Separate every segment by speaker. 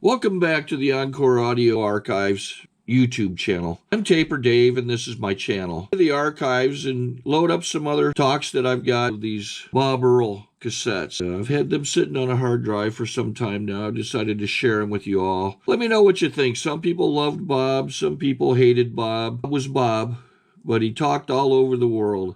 Speaker 1: Welcome back to the Encore Audio Archives YouTube channel. I'm Taper Dave, and this is my channel. The archives and load up some other talks that I've got of these Bob Earll cassettes. I've had them sitting on a hard drive for some time now. I've decided to share them with you all. Let me know what you think. Some people loved Bob. Some people hated Bob. Bob was Bob, but he talked all over the world.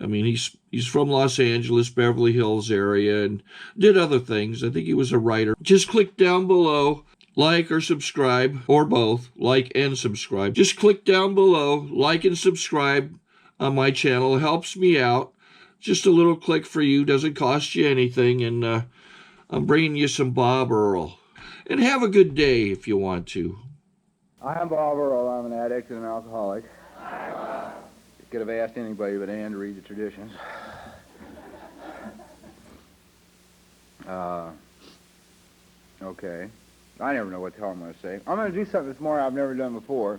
Speaker 1: I mean, he's from Los Angeles, Beverly Hills area, and did other things. I think he was a writer. Just click down below, like or subscribe, or both, like and subscribe. Just click down below, like and subscribe on my channel. It helps me out. Just a little click for you, doesn't cost you anything, and I'm bringing you some Bob Earll. And have a good day if you want to.
Speaker 2: I'm Bob Earll. I'm an addict and an alcoholic. Could have asked anybody but Ann to read the traditions. Okay. I never know what the hell I'm going to say. I'm going to do something this morning I've never done before.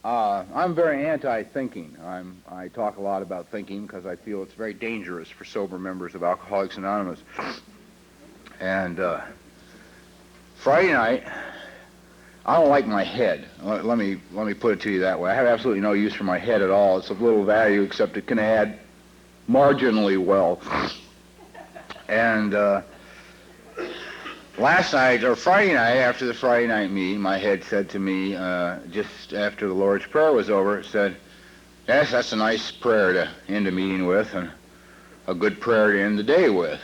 Speaker 2: I'm very anti-thinking. I talk a lot about thinking because I feel it's very dangerous for sober members of Alcoholics Anonymous. And Friday night, I don't like my head. Let me put it to you that way. I have absolutely no use for my head at all. It's of little value except it can add marginally well. And last night, or Friday night, after the Friday night meeting, my head said to me, just after the Lord's Prayer was over, it said, yes, that's a nice prayer to end a meeting with and a good prayer to end the day with.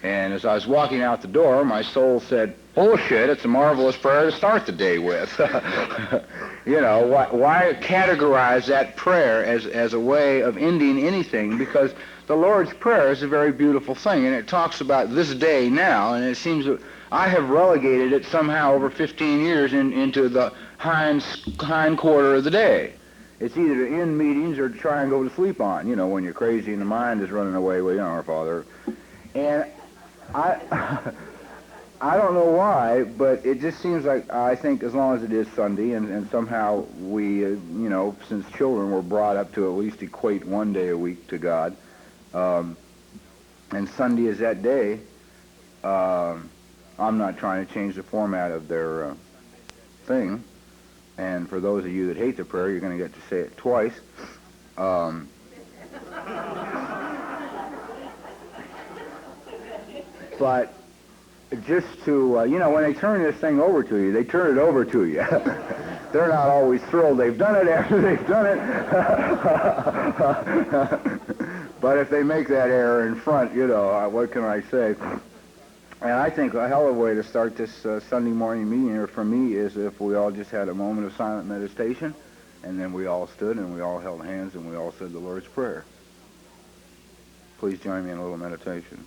Speaker 2: And as I was walking out the door, my soul said, bullshit, it's a marvelous prayer to start the day with. You know, why categorize that prayer as a way of ending anything? Because the Lord's Prayer is a very beautiful thing, and it talks about this day now, and it seems that I have relegated it somehow over 15 years into the hind quarter of the day. It's either to end meetings or to try and go to sleep on, you know, when you're crazy and the mind is running away with, you know, our Father. And I don't know why, but it just seems like, I think as long as it is Sunday, and somehow we, you know, since children were brought up to at least equate one day a week to God, and Sunday is that day, I'm not trying to change the format of their thing, and for those of you that hate the prayer, you're going to get to say it twice. But just to, you know, when they turn this thing over to you, they turn it over to you. They're not always thrilled they've done it after they've done it. But if they make that error in front, you know, what can I say? And I think a hell of a way to start this Sunday morning meeting here for me is if we all just had a moment of silent meditation, and then we all stood and we all held hands and we all said the Lord's Prayer. Please join me in a little meditation.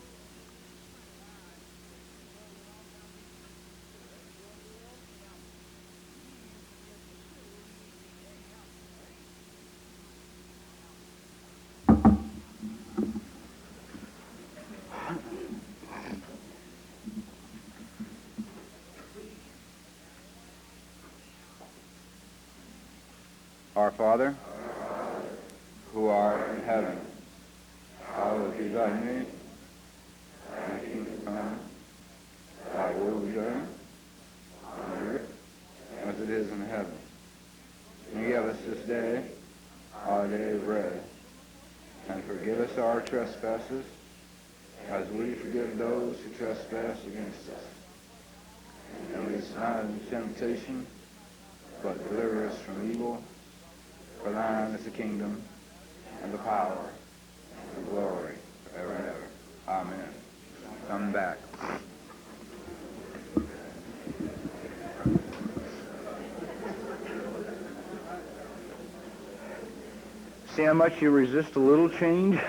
Speaker 2: Our Father, who art in heaven, hallowed be thy name. Thy kingdom come, thy will be done, on earth as it is in heaven. And give us this day our daily bread, and forgive us our trespasses, as we forgive those who trespass against us. And lead us not into temptation, but deliver us from evil. For thine is the kingdom, and the power, and the glory, forever and ever. Amen. Come back. See how much you resist a little change?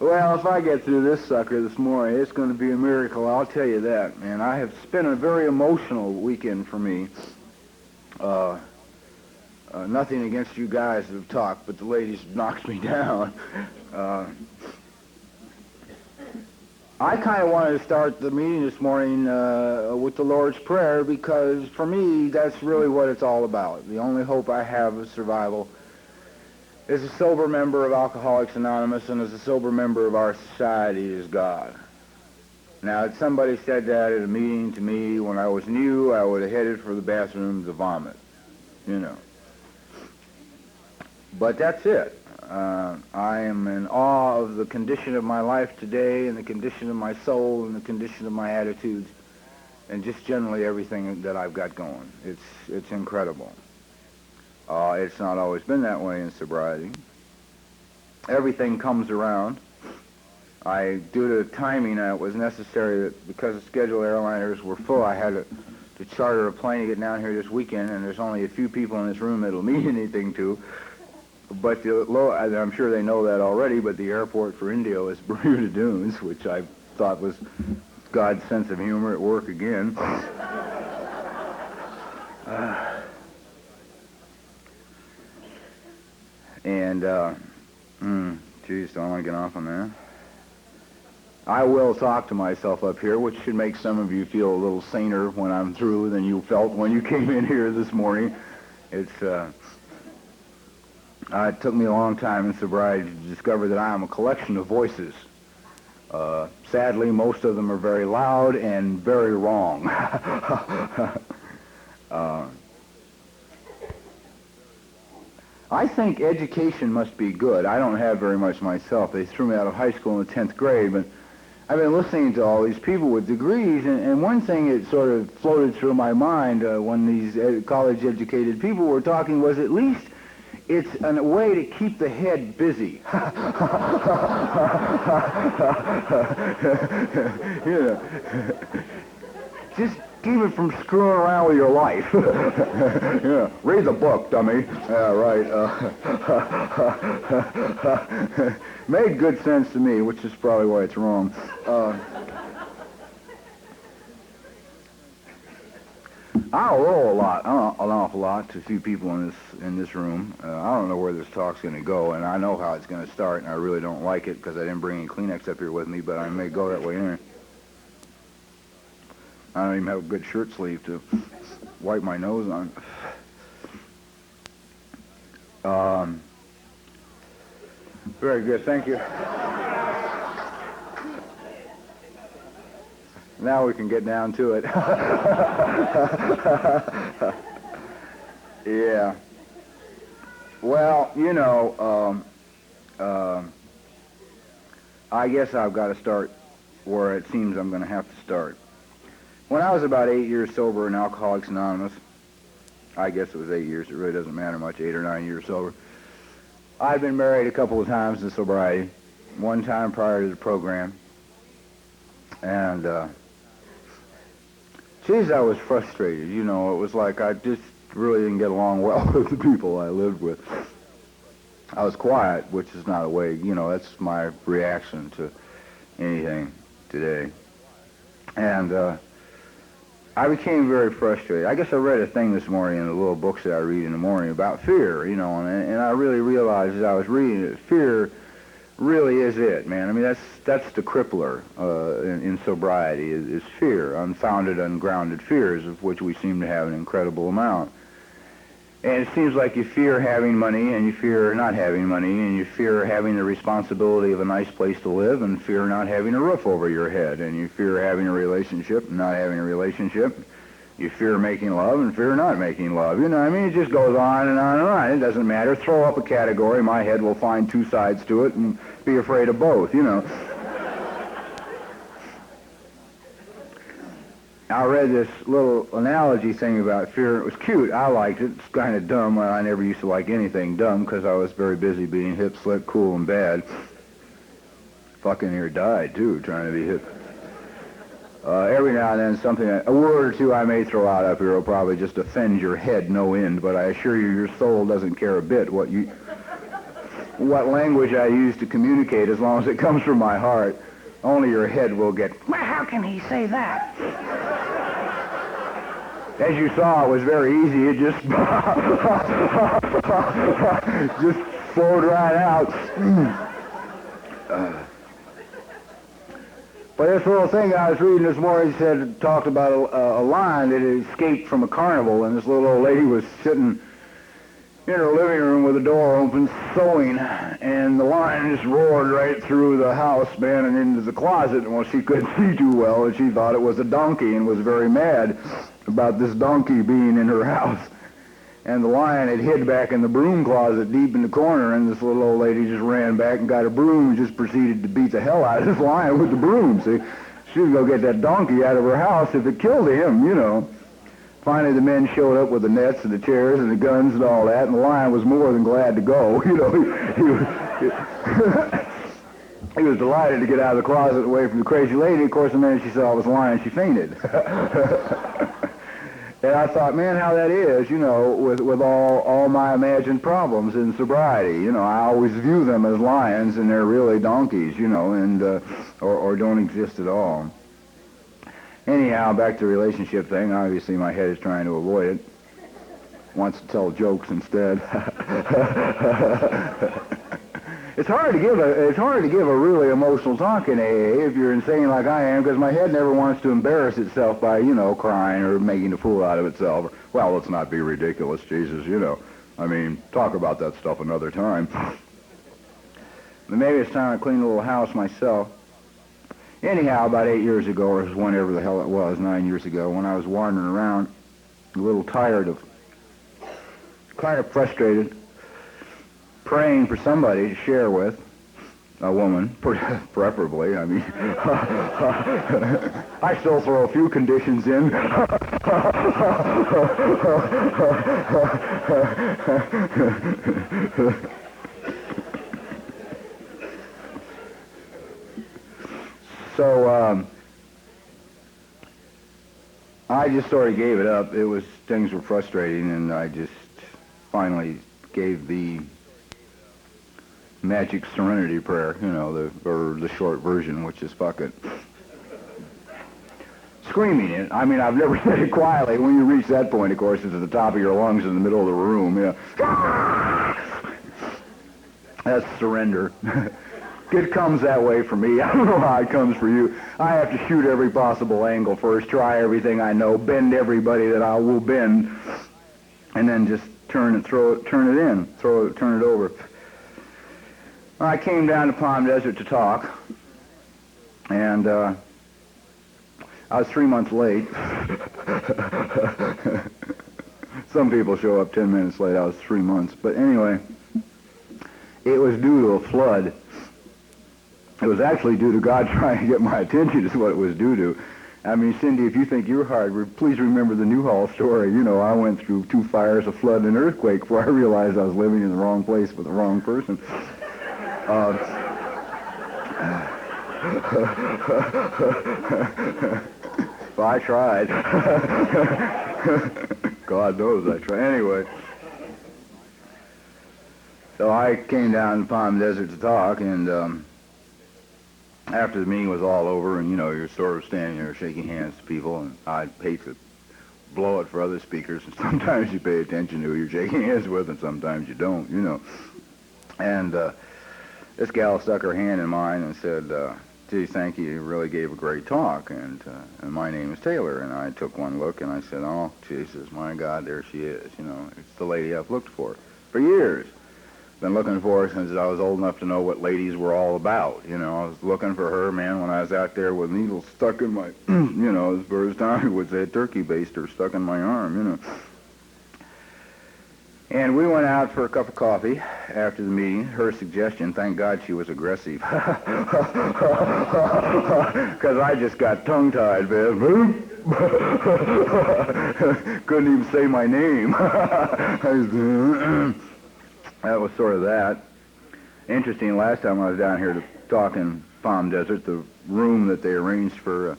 Speaker 2: Well, if I get through this sucker this morning, it's going to be a miracle, I'll tell you that, man. I have spent a very emotional weekend for me. Nothing against you guys that have talked, but the ladies knocked me down. I kind of wanted to start the meeting this morning with the Lord's Prayer because, for me, that's really what it's all about. The only hope I have of survival as a sober member of Alcoholics Anonymous and as a sober member of our society is God. Now, if somebody said that at a meeting to me when I was new, I would have headed for the bathroom to vomit, you know. But that's it. I am in awe of the condition of my life today and the condition of my soul and the condition of my attitudes and just generally everything that I've got going. It's incredible. It's not always been that way in sobriety. Everything comes around. Due to timing, it was necessary that because the scheduled airliners were full, I had to charter a plane to get down here this weekend, and there's only a few people in this room that'll mean anything to. But I'm sure they know that already, but the airport for Indio is Bermuda Dunes, which I thought was God's sense of humor at work again. Geez, do I want to get off on that? I will talk to myself up here, which should make some of you feel a little saner when I'm through than you felt when you came in here this morning. It took me a long time in sobriety to discover that I am a collection of voices. Sadly, most of them are very loud and very wrong. I think education must be good. I don't have very much myself. They threw me out of high school in the 10th grade, but I've been listening to all these people with degrees, and one thing that sort of floated through my mind when these college-educated people were talking was at least it's a way to keep the head busy. You know, just keep it from screwing around with your life. Yeah, read the book, dummy. Yeah, right. Made good sense to me, which is probably why it's wrong. I roll an awful lot to a few people in this room. I don't know where this talk's going to go, and I know how it's going to start, and I really don't like it because I didn't bring any Kleenex up here with me, but I may go that way anyway. I don't even have a good shirt sleeve to wipe my nose on. Very good, thank you. Now we can get down to it. Yeah. Well, you know, I guess I've got to start where it seems I'm going to have to start. When I was about 8 years sober in Alcoholics Anonymous, I guess it was 8 years, it really doesn't matter much, 8 or 9 years sober, I'd been married a couple of times in sobriety, one time prior to the program, and geez, I was frustrated. You know, it was like I just really didn't get along well with the people I lived with. I was quiet, which is not a way, you know, that's my reaction to anything today. And I became very frustrated. I guess I read a thing this morning in the little books that I read in the morning about fear, you know, and I really realized as I was reading it, fear really is it, man. I mean, that's the crippler in sobriety is fear, unfounded, ungrounded fears, of which we seem to have an incredible amount. And it seems like you fear having money, and you fear not having money, and you fear having the responsibility of a nice place to live, and fear not having a roof over your head, and you fear having a relationship and not having a relationship. You fear making love and fear not making love. You know, I mean, it just goes on and on and on. It doesn't matter. Throw up a category. My head will find two sides to it and be afraid of both, you know. I read this little analogy thing about fear. It was cute. I liked it. It's kind of dumb. I never used to like anything dumb because I was very busy being hip, slick, cool, and bad. Fucking near died, too, trying to be hip. Every now and then something, a word or two I may throw out up here will probably just offend your head no end, but I assure you your soul doesn't care a bit what language I use to communicate as long as it comes from my heart. Only your head will get, well, how can he say that? As you saw, it was very easy. It just just flowed right out. But this little thing I was reading this morning talked about a lion that had escaped from a carnival, and this little old lady was sitting in her living room with the door open, sewing, and the lion just roared right through the house, man, and into the closet. And well, she couldn't see too well, and she thought it was a donkey and was very mad about this donkey being in her house. And the lion had hid back in the broom closet deep in the corner, and this little old lady just ran back and got a broom and just proceeded to beat the hell out of this lion with the broom, see? She was going to get that donkey out of her house if it killed him, you know. Finally, the men showed up with the nets and the chairs and the guns and all that, and the lion was more than glad to go. You know, he was delighted to get out of the closet away from the crazy lady. Of course, the minute she saw this lion, she fainted. And I thought, man, how that is, you know, with all my imagined problems in sobriety. You know, I always view them as lions, and they're really donkeys, you know, and or don't exist at all. Anyhow, back to the relationship thing. Obviously, my head is trying to avoid it. Wants to tell jokes instead. It's hard to give a really emotional talk in AA if you're insane like I am, because my head never wants to embarrass itself by, you know, crying or making a fool out of itself. Well, let's not be ridiculous, Jesus, you know. I mean, talk about that stuff another time. But maybe it's time to clean a little house myself. Anyhow, about 8 years ago, or whenever the hell it was, 9 years ago, when I was wandering around, a little tired of, kind of frustrated, praying for somebody to share with, a woman, preferably. I mean, I still throw a few conditions in. So, I just sort of gave it up. Things were frustrating, and I just finally gave the magic serenity prayer, you know, the short version, which is fuck it. Screaming it. I mean, I've never said it quietly. When you reach that point, of course, it's at the top of your lungs in the middle of the room, you know. That's surrender. It comes that way for me. I don't know how it comes for you. I have to shoot every possible angle first, try everything I know, bend everybody that I will bend, and then just turn it over. I came down to Palm Desert to talk, and I was 3 months late. Some people show up 10 minutes late. I was 3 months. But anyway, it was due to a flood. It was actually due to God trying to get my attention is what it was due to. I mean, Cindy, if you think you're hard, please remember the Newhall story. You know, I went through 2 fires, a flood, and an earthquake before I realized I was living in the wrong place with the wrong person. Well, I tried. God knows I tried. Anyway. So I came down to Palm Desert to talk, and after the meeting was all over, and, you know, you're sort of standing there shaking hands to people, and I'd hate to blow it for other speakers, and sometimes you pay attention to who you're shaking hands with, and sometimes you don't, you know. And this gal stuck her hand in mine and said, gee, thank you, you really gave a great talk, and my name is Taylor. And I took one look, and I said, oh, Jesus, my God, there she is, you know. It's the lady I've looked for years. Been looking for her since I was old enough to know what ladies were all about. You know, I was looking for her, man, when I was out there with needles stuck in my, you know, as Tommy would say, turkey baster stuck in my arm, you know. And we went out for a cup of coffee after the meeting. Her suggestion, thank God she was aggressive. Because I just got tongue-tied, man. Couldn't even say my name. That was sort of that. Interesting, last time I was down here to talk in Palm Desert, the room that they arranged for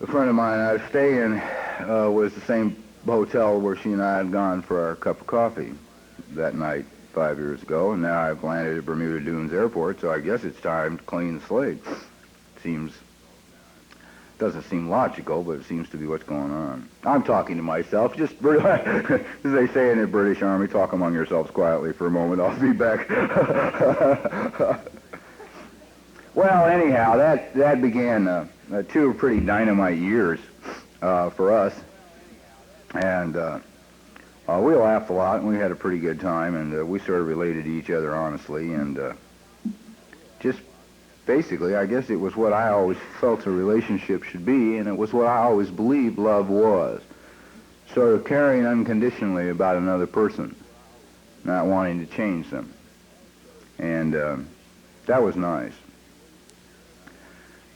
Speaker 2: a friend of mine I was staying was the same hotel where she and I had gone for our cup of coffee that night 5 years ago, and now I've landed at Bermuda Dunes Airport, so I guess it's time to clean the slate. Doesn't seem logical, but it seems to be what's going on. I'm talking to myself, just as they say in the British Army, talk among yourselves quietly for a moment, I'll be back. Well, anyhow, that began 2 pretty dynamite years for us. And We laughed a lot, and we had a pretty good time, and we sort of related to each other honestly, and just basically, I guess it was what I always felt a relationship should be, and it was what I always believed love was. Sort of caring unconditionally about another person, not wanting to change them. And that was nice.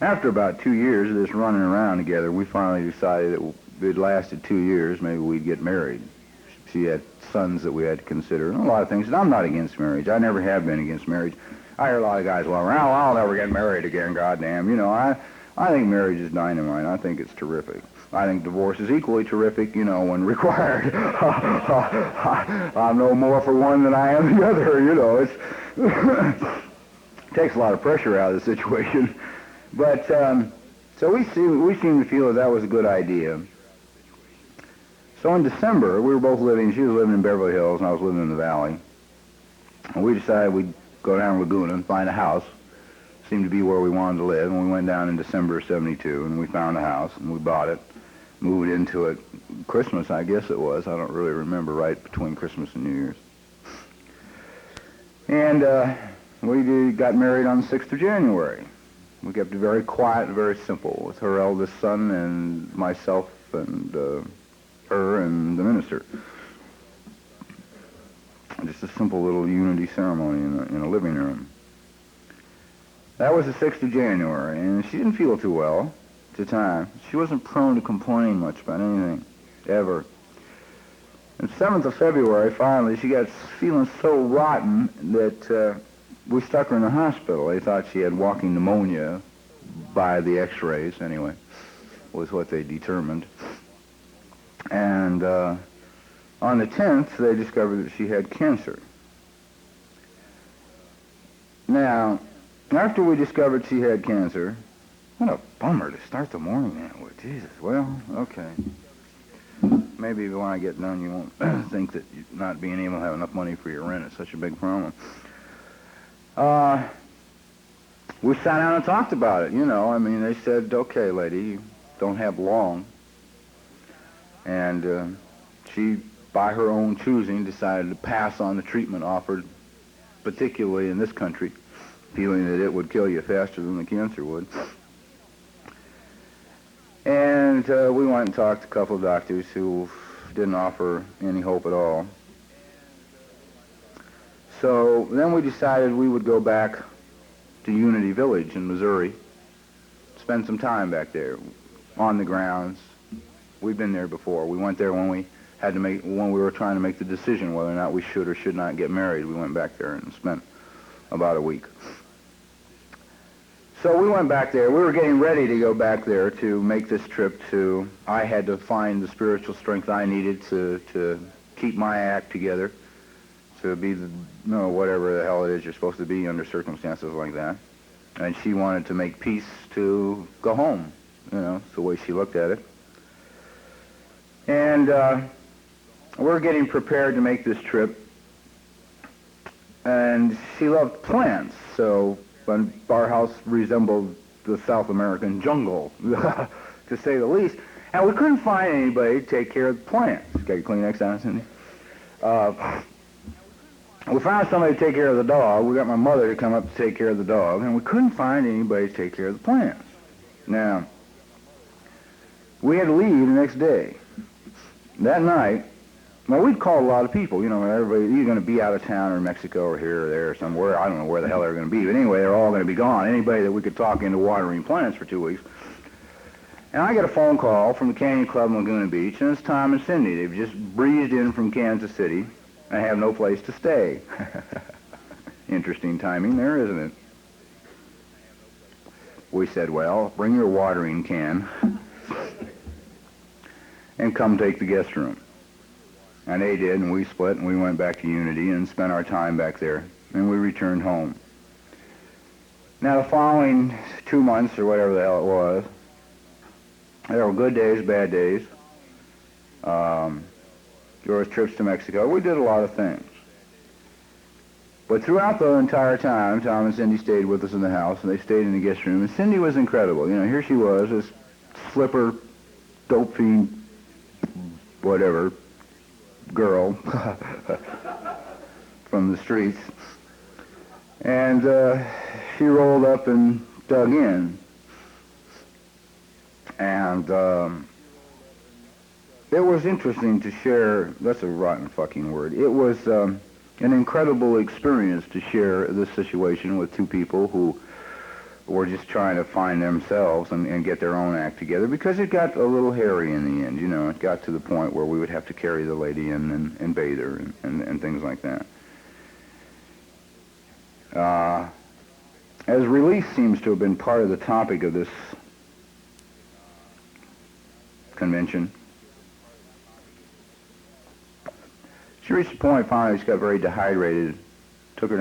Speaker 2: After about 2 years of this running around together, we finally decided that if it lasted 2 years, maybe we'd get married. She had sons that we had to consider, and a lot of things. And I'm not against marriage. I never have been against marriage. I hear a lot of guys, well, I'll never get married again, goddamn. You know, I think marriage is dynamite. I think it's terrific. I think divorce is equally terrific, you know, when required. I'm no more for one than I am the other, you know. It takes a lot of pressure out of the situation. But, so we seemed to feel that was a good idea. So in December, we were both living, she was living in Beverly Hills, and I was living in the Valley. And we decided we'd go down to Laguna and find a house. Seemed to be where we wanted to live, and we went down in December of '72, and we found a house, and we bought it, moved into it. Christmas, I guess it was. I don't really remember, right between Christmas and New Year's. And we got married on the 6th of January. We kept it very quiet and very simple, with her eldest son and myself and her and the minister. Just a simple little unity ceremony in a living room. That was the 6th of January, and she didn't feel too well at the time. She wasn't prone to complain much about anything, ever. And 7th of February, finally, she got feeling so rotten that we stuck her in the hospital. They thought she had walking pneumonia by the x-rays, anyway, was what they determined. And on the 10th, they discovered that she had cancer. Now, after we discovered she had cancer, what a bummer to start the morning that way. Jesus, well, okay. Maybe when I get done, you won't think that not being able to have enough money for your rent is such a big problem. We sat down and talked about it, you know. I mean, they said, okay, lady, you don't have long. And she, by her own choosing, decided to pass on the treatment offered, particularly in this country, feeling that it would kill you faster than the cancer would. And we went and talked to a couple of doctors who didn't offer any hope at all. So then we decided we would go back to Unity Village in Missouri, spend some time back there on the grounds. We've been there before. We went there when we were trying to make the decision whether or not we should or should not get married. We went back there and spent about a week. So we went back there. We were getting ready to go back there to make this trip to, I had to find the spiritual strength I needed to keep my act together, to be whatever the hell it is you're supposed to be under circumstances like that. And she wanted to make peace to go home, you know, it's the way she looked at it. And we're getting prepared to make this trip. And she loved plants, so our house resembled the South American jungle, to say the least. And we couldn't find anybody to take care of the plants. Got your Kleenex on, Cindy? We found somebody to take care of the dog. We got my mother to come up to take care of the dog, and we couldn't find anybody to take care of the plants. Now, we had to leave the next day. That night, well, we'd called a lot of people, you know, everybody, you're going to be out of town or in Mexico or here or there or somewhere. I don't know where the hell they're going to be, but anyway, they're all going to be gone. Anybody that we could talk into watering plants for 2 weeks. And I get a phone call from the Canyon Club in Laguna Beach, and it's Tom and Cindy. They've just breezed in from Kansas City and have no place to stay. Interesting timing there, isn't it? We said, well, bring your watering can and come take the guest room. And they did, and we split, and we went back to Unity and spent our time back there, and we returned home. Now, the following 2 months, or whatever the hell it was, there were good days, bad days. There was trips to Mexico. We did a lot of things. But throughout the entire time, Tom and Cindy stayed with us in the house, and they stayed in the guest room, and Cindy was incredible. You know, here she was, this slipper, dope fiend, whatever, girl from the streets. And she rolled up and dug in. And it was interesting to share, that's a rotten fucking word, it was an incredible experience to share this situation with two people who were just trying to find themselves and get their own act together, because it got a little hairy in the end, you know. It got to the point where we would have to carry the lady in and bathe her and things like that. As release seems to have been part of the topic of this convention, she reached a point finally she got very dehydrated, stuck her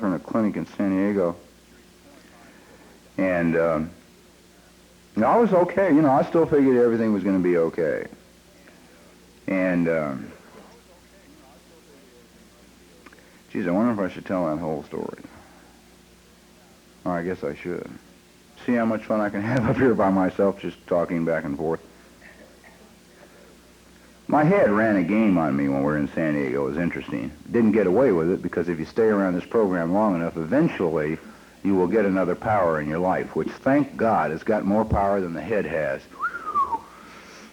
Speaker 2: in a clinic in San Diego. And I was okay, you know, I still figured everything was going to be okay. And, geez, I wonder if I should tell that whole story. Oh, I guess I should. See how much fun I can have up here by myself just talking back and forth. My head ran a game on me when we were in San Diego. It was interesting. Didn't get away with it because if you stay around this program long enough, eventually you will get another power in your life, which, thank God, has got more power than the head has.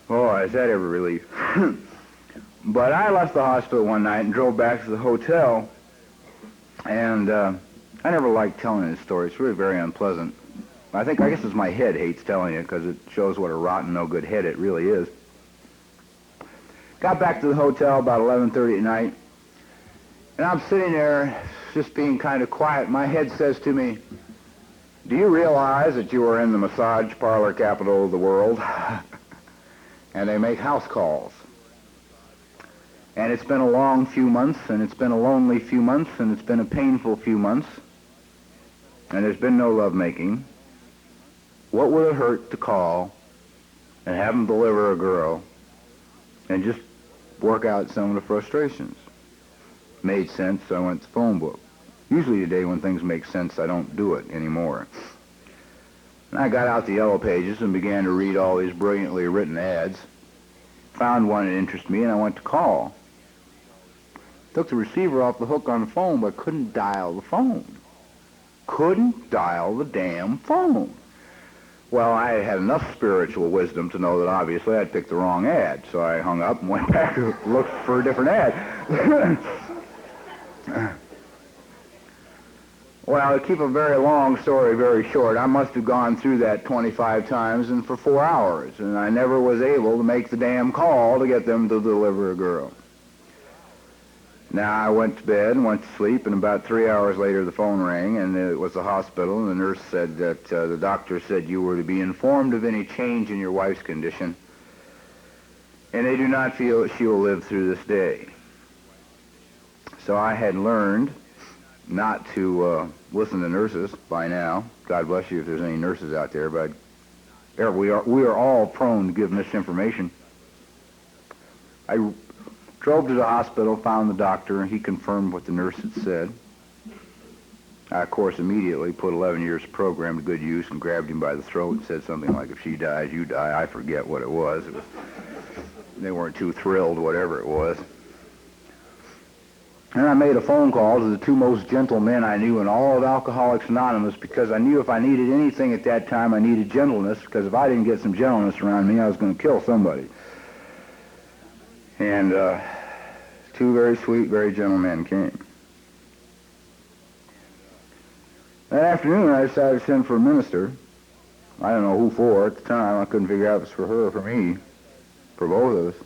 Speaker 2: Oh, is that ever a relief? But I left the hospital one night and drove back to the hotel, and I never liked telling this story. It's really very unpleasant. I guess it's my head hates telling it because it shows what a rotten, no good head it really is. Got back to the hotel about 11:30 at night, and I'm sitting there just being kind of quiet. My head says to me, "Do you realize that you are in the massage parlor capital of the world?" And they make house calls. And it's been a long few months, and it's been a lonely few months, and it's been a painful few months, and there's been no lovemaking. What would it hurt to call and have them deliver a girl and just work out some of the frustrations? Made sense, so I went to the phone book. Usually today when things make sense, I don't do it anymore. And I got out the yellow pages and began to read all these brilliantly written ads. Found one that interested me, and I went to call. Took the receiver off the hook on the phone, but couldn't dial the phone. Couldn't dial the damn phone. Well, I had enough spiritual wisdom to know that obviously I'd picked the wrong ad, so I hung up and went back and looked for a different ad. Well, to keep a very long story very short, I must have gone through that 25 times and for 4 hours, and I never was able to make the damn call to get them to deliver a girl. Now, I went to bed and went to sleep, and about 3 hours later the phone rang, and it was the hospital, and the nurse said that the doctor said you were to be informed of any change in your wife's condition, and they do not feel that she will live through this day. So I had learned not to listen to nurses by now. God bless you if there's any nurses out there, but we are all prone to give misinformation. I drove to the hospital, found the doctor, and he confirmed what the nurse had said. I, of course, immediately put 11 years of program to good use and grabbed him by the throat and said something like, "If she dies, you die." I forget what it was. They weren't too thrilled, whatever it was. And I made a phone call to the two most gentle men I knew in all of Alcoholics Anonymous, because I knew if I needed anything at that time, I needed gentleness, because if I didn't get some gentleness around me, I was going to kill somebody. And two very sweet, very gentle men came. That afternoon, I decided to send for a minister. I don't know who for at the time. I couldn't figure out if it was for her or for me, for both of us.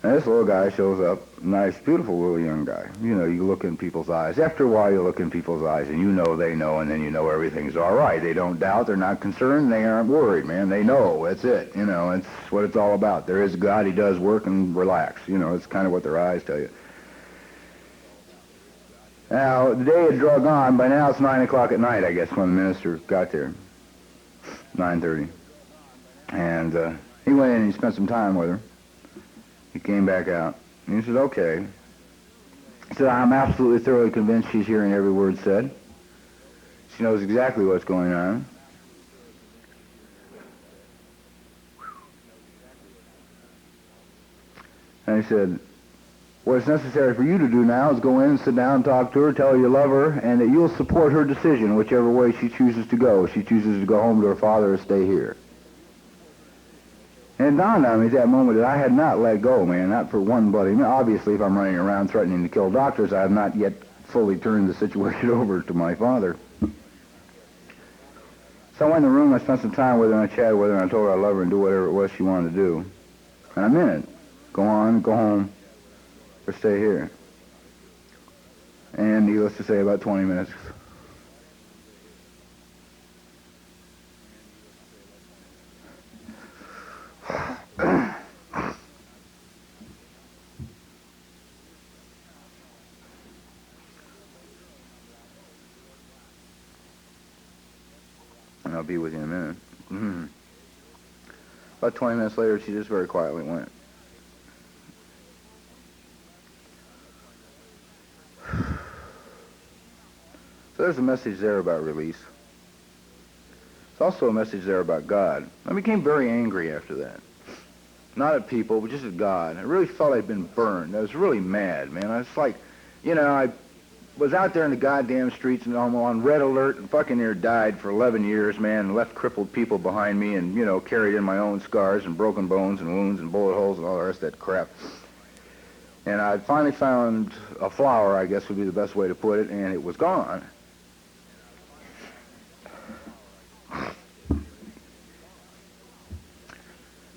Speaker 2: And this little guy shows up, nice, beautiful little young guy. You know, you look in people's eyes. After a while, you look in people's eyes, and you know they know, and then you know everything's all right. They don't doubt, they're not concerned, they aren't worried, man. They know, that's it. You know, it's what it's all about. There is a God, he does work, and relax. You know, it's kind of what their eyes tell you. Now, the day had drug on. By now, it's 9 o'clock at night, I guess, when the minister got there. 9:30. And he went in and he spent some time with her. He came back out, and he said, "Okay." He said, "I'm absolutely thoroughly convinced she's hearing every word said. She knows exactly what's going on. And he said, what's necessary for you to do now is go in and sit down and talk to her, tell her you love her, and that you'll support her decision whichever way she chooses to go. If she chooses to go home to her father or stay here. And it dawned on me at that moment that I had not let go, man, not for one bloody minute. Obviously, if I'm running around threatening to kill doctors, I have not yet fully turned the situation over to my father. So I went in the room, I spent some time with her, and I chatted with her, and I told her I love her and do whatever it was she wanted to do. And I meant it. Go on, go home, or stay here. And needless to say, about 20 minutes. And I'll be with you in a minute. About 20 minutes later, she just very quietly went. So there's a message there about release. There's also a message there about God. I became very angry after that. Not at people, but just at God. I really felt I'd been burned. I was really mad, man. I was like, you know, I was out there in the goddamn streets and I'm on red alert and fucking near died for 11 years, man, and left crippled people behind me and, you know, carried in my own scars and broken bones and wounds and bullet holes and all the rest of that crap. And I finally found a flower, I guess would be the best way to put it, and it was gone.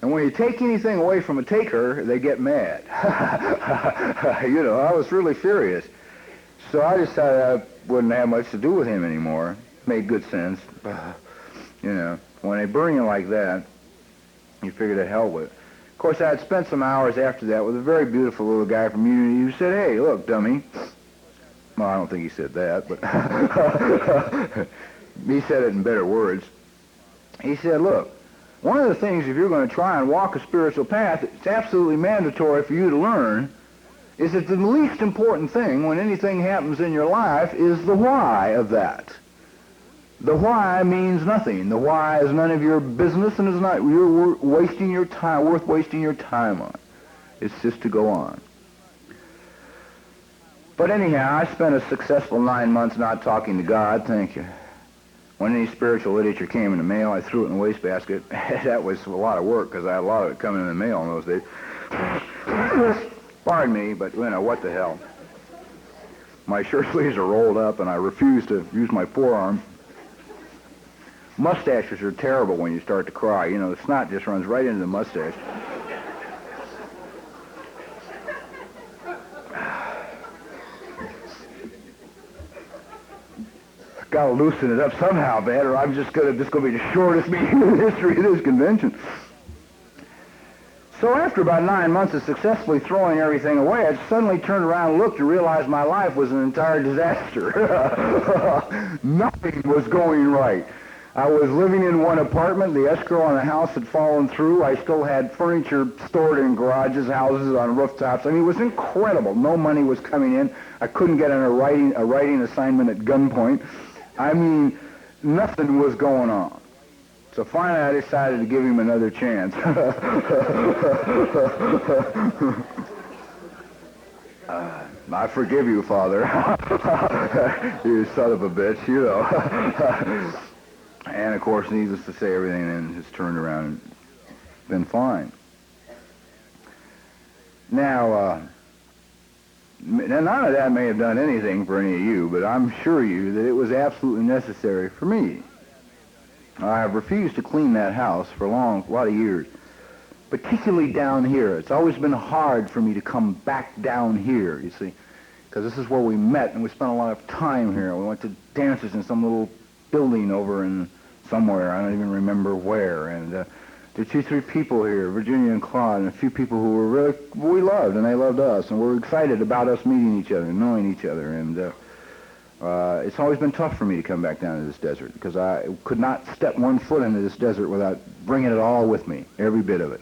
Speaker 2: And when you take anything away from a taker, they get mad. You know, I was really furious. So I decided I wouldn't have much to do with him anymore. Made good sense. You know, when they burn you like that, you figure to hell with it. Of course, I had spent some hours after that with a very beautiful little guy from Unity who said, hey, look, dummy. Well, I don't think he said that, but he said it in better words. He said, look, one of the things, if you're going to try and walk a spiritual path, it's absolutely mandatory for you to learn, is that the least important thing when anything happens in your life is the why of that. The why means nothing. The why is none of your business and is not you're wasting your time, worth wasting your time on. It's just to go on. But anyhow, I spent a successful 9 months not talking to God, thank you. When any spiritual literature came in the mail, I threw it in the wastebasket. That was a lot of work because I had a lot of it coming in the mail in those days. Pardon me, but you know, what the hell. My shirt sleeves are rolled up and I refuse to use my forearm. Mustaches are terrible when you start to cry. You know, the snot just runs right into the mustache. Gotta loosen it up somehow, man, or I'm just gonna be the shortest meeting in the history of this convention. So after about 9 months of successfully throwing everything away, I suddenly turned around and looked to realize my life was an entire disaster. Nothing was going right. I was living in one apartment. The escrow on the house had fallen through. I still had furniture stored in garages, houses, on rooftops. I mean, it was incredible. No money was coming in. I couldn't get a writing assignment at gunpoint. I mean, nothing was going on. So finally I decided to give him another chance. I forgive you, Father. You son of a bitch, you know. And of course, needless to say, everything then has turned around and been fine. Now, none of that may have done anything for any of you, but I'm sure you that it was absolutely necessary for me. I have refused to clean that house for a lot of years, particularly down here. It's always been hard for me to come back down here, you see, because this is where we met and we spent a lot of time here. We went to dances in some little building over in somewhere, I don't even remember where, and there were 2-3 people here, Virginia and Claude, and a few people who were really, we loved, and they loved us, and were excited about us meeting each other and knowing each other, and it's always been tough for me to come back down to this desert, because I could not step one foot into this desert without bringing it all with me, every bit of it.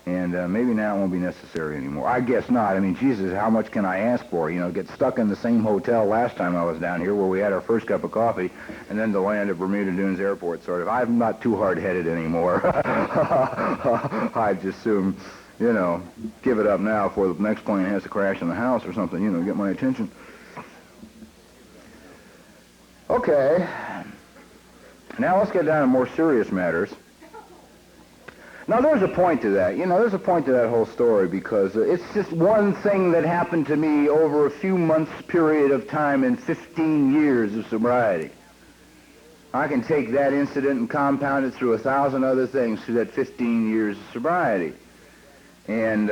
Speaker 2: And maybe now it won't be necessary anymore. I guess not. I mean, Jesus, how much can I ask for? You know, get stuck in the same hotel last time I was down here where we had our first cup of coffee, and then to land at Bermuda Dunes Airport, sort of. I'm not too hard-headed anymore. I just assume, you know, give it up now before the next plane has to crash in the house or something, you know, get my attention. Okay, now let's get down to more serious matters. Now there's a point to that, you know, there's a point to that whole story because it's just one thing that happened to me over a few months period of time in 15 years of sobriety. I can take that incident and compound it through 1,000 other things through that 15 years of sobriety. And,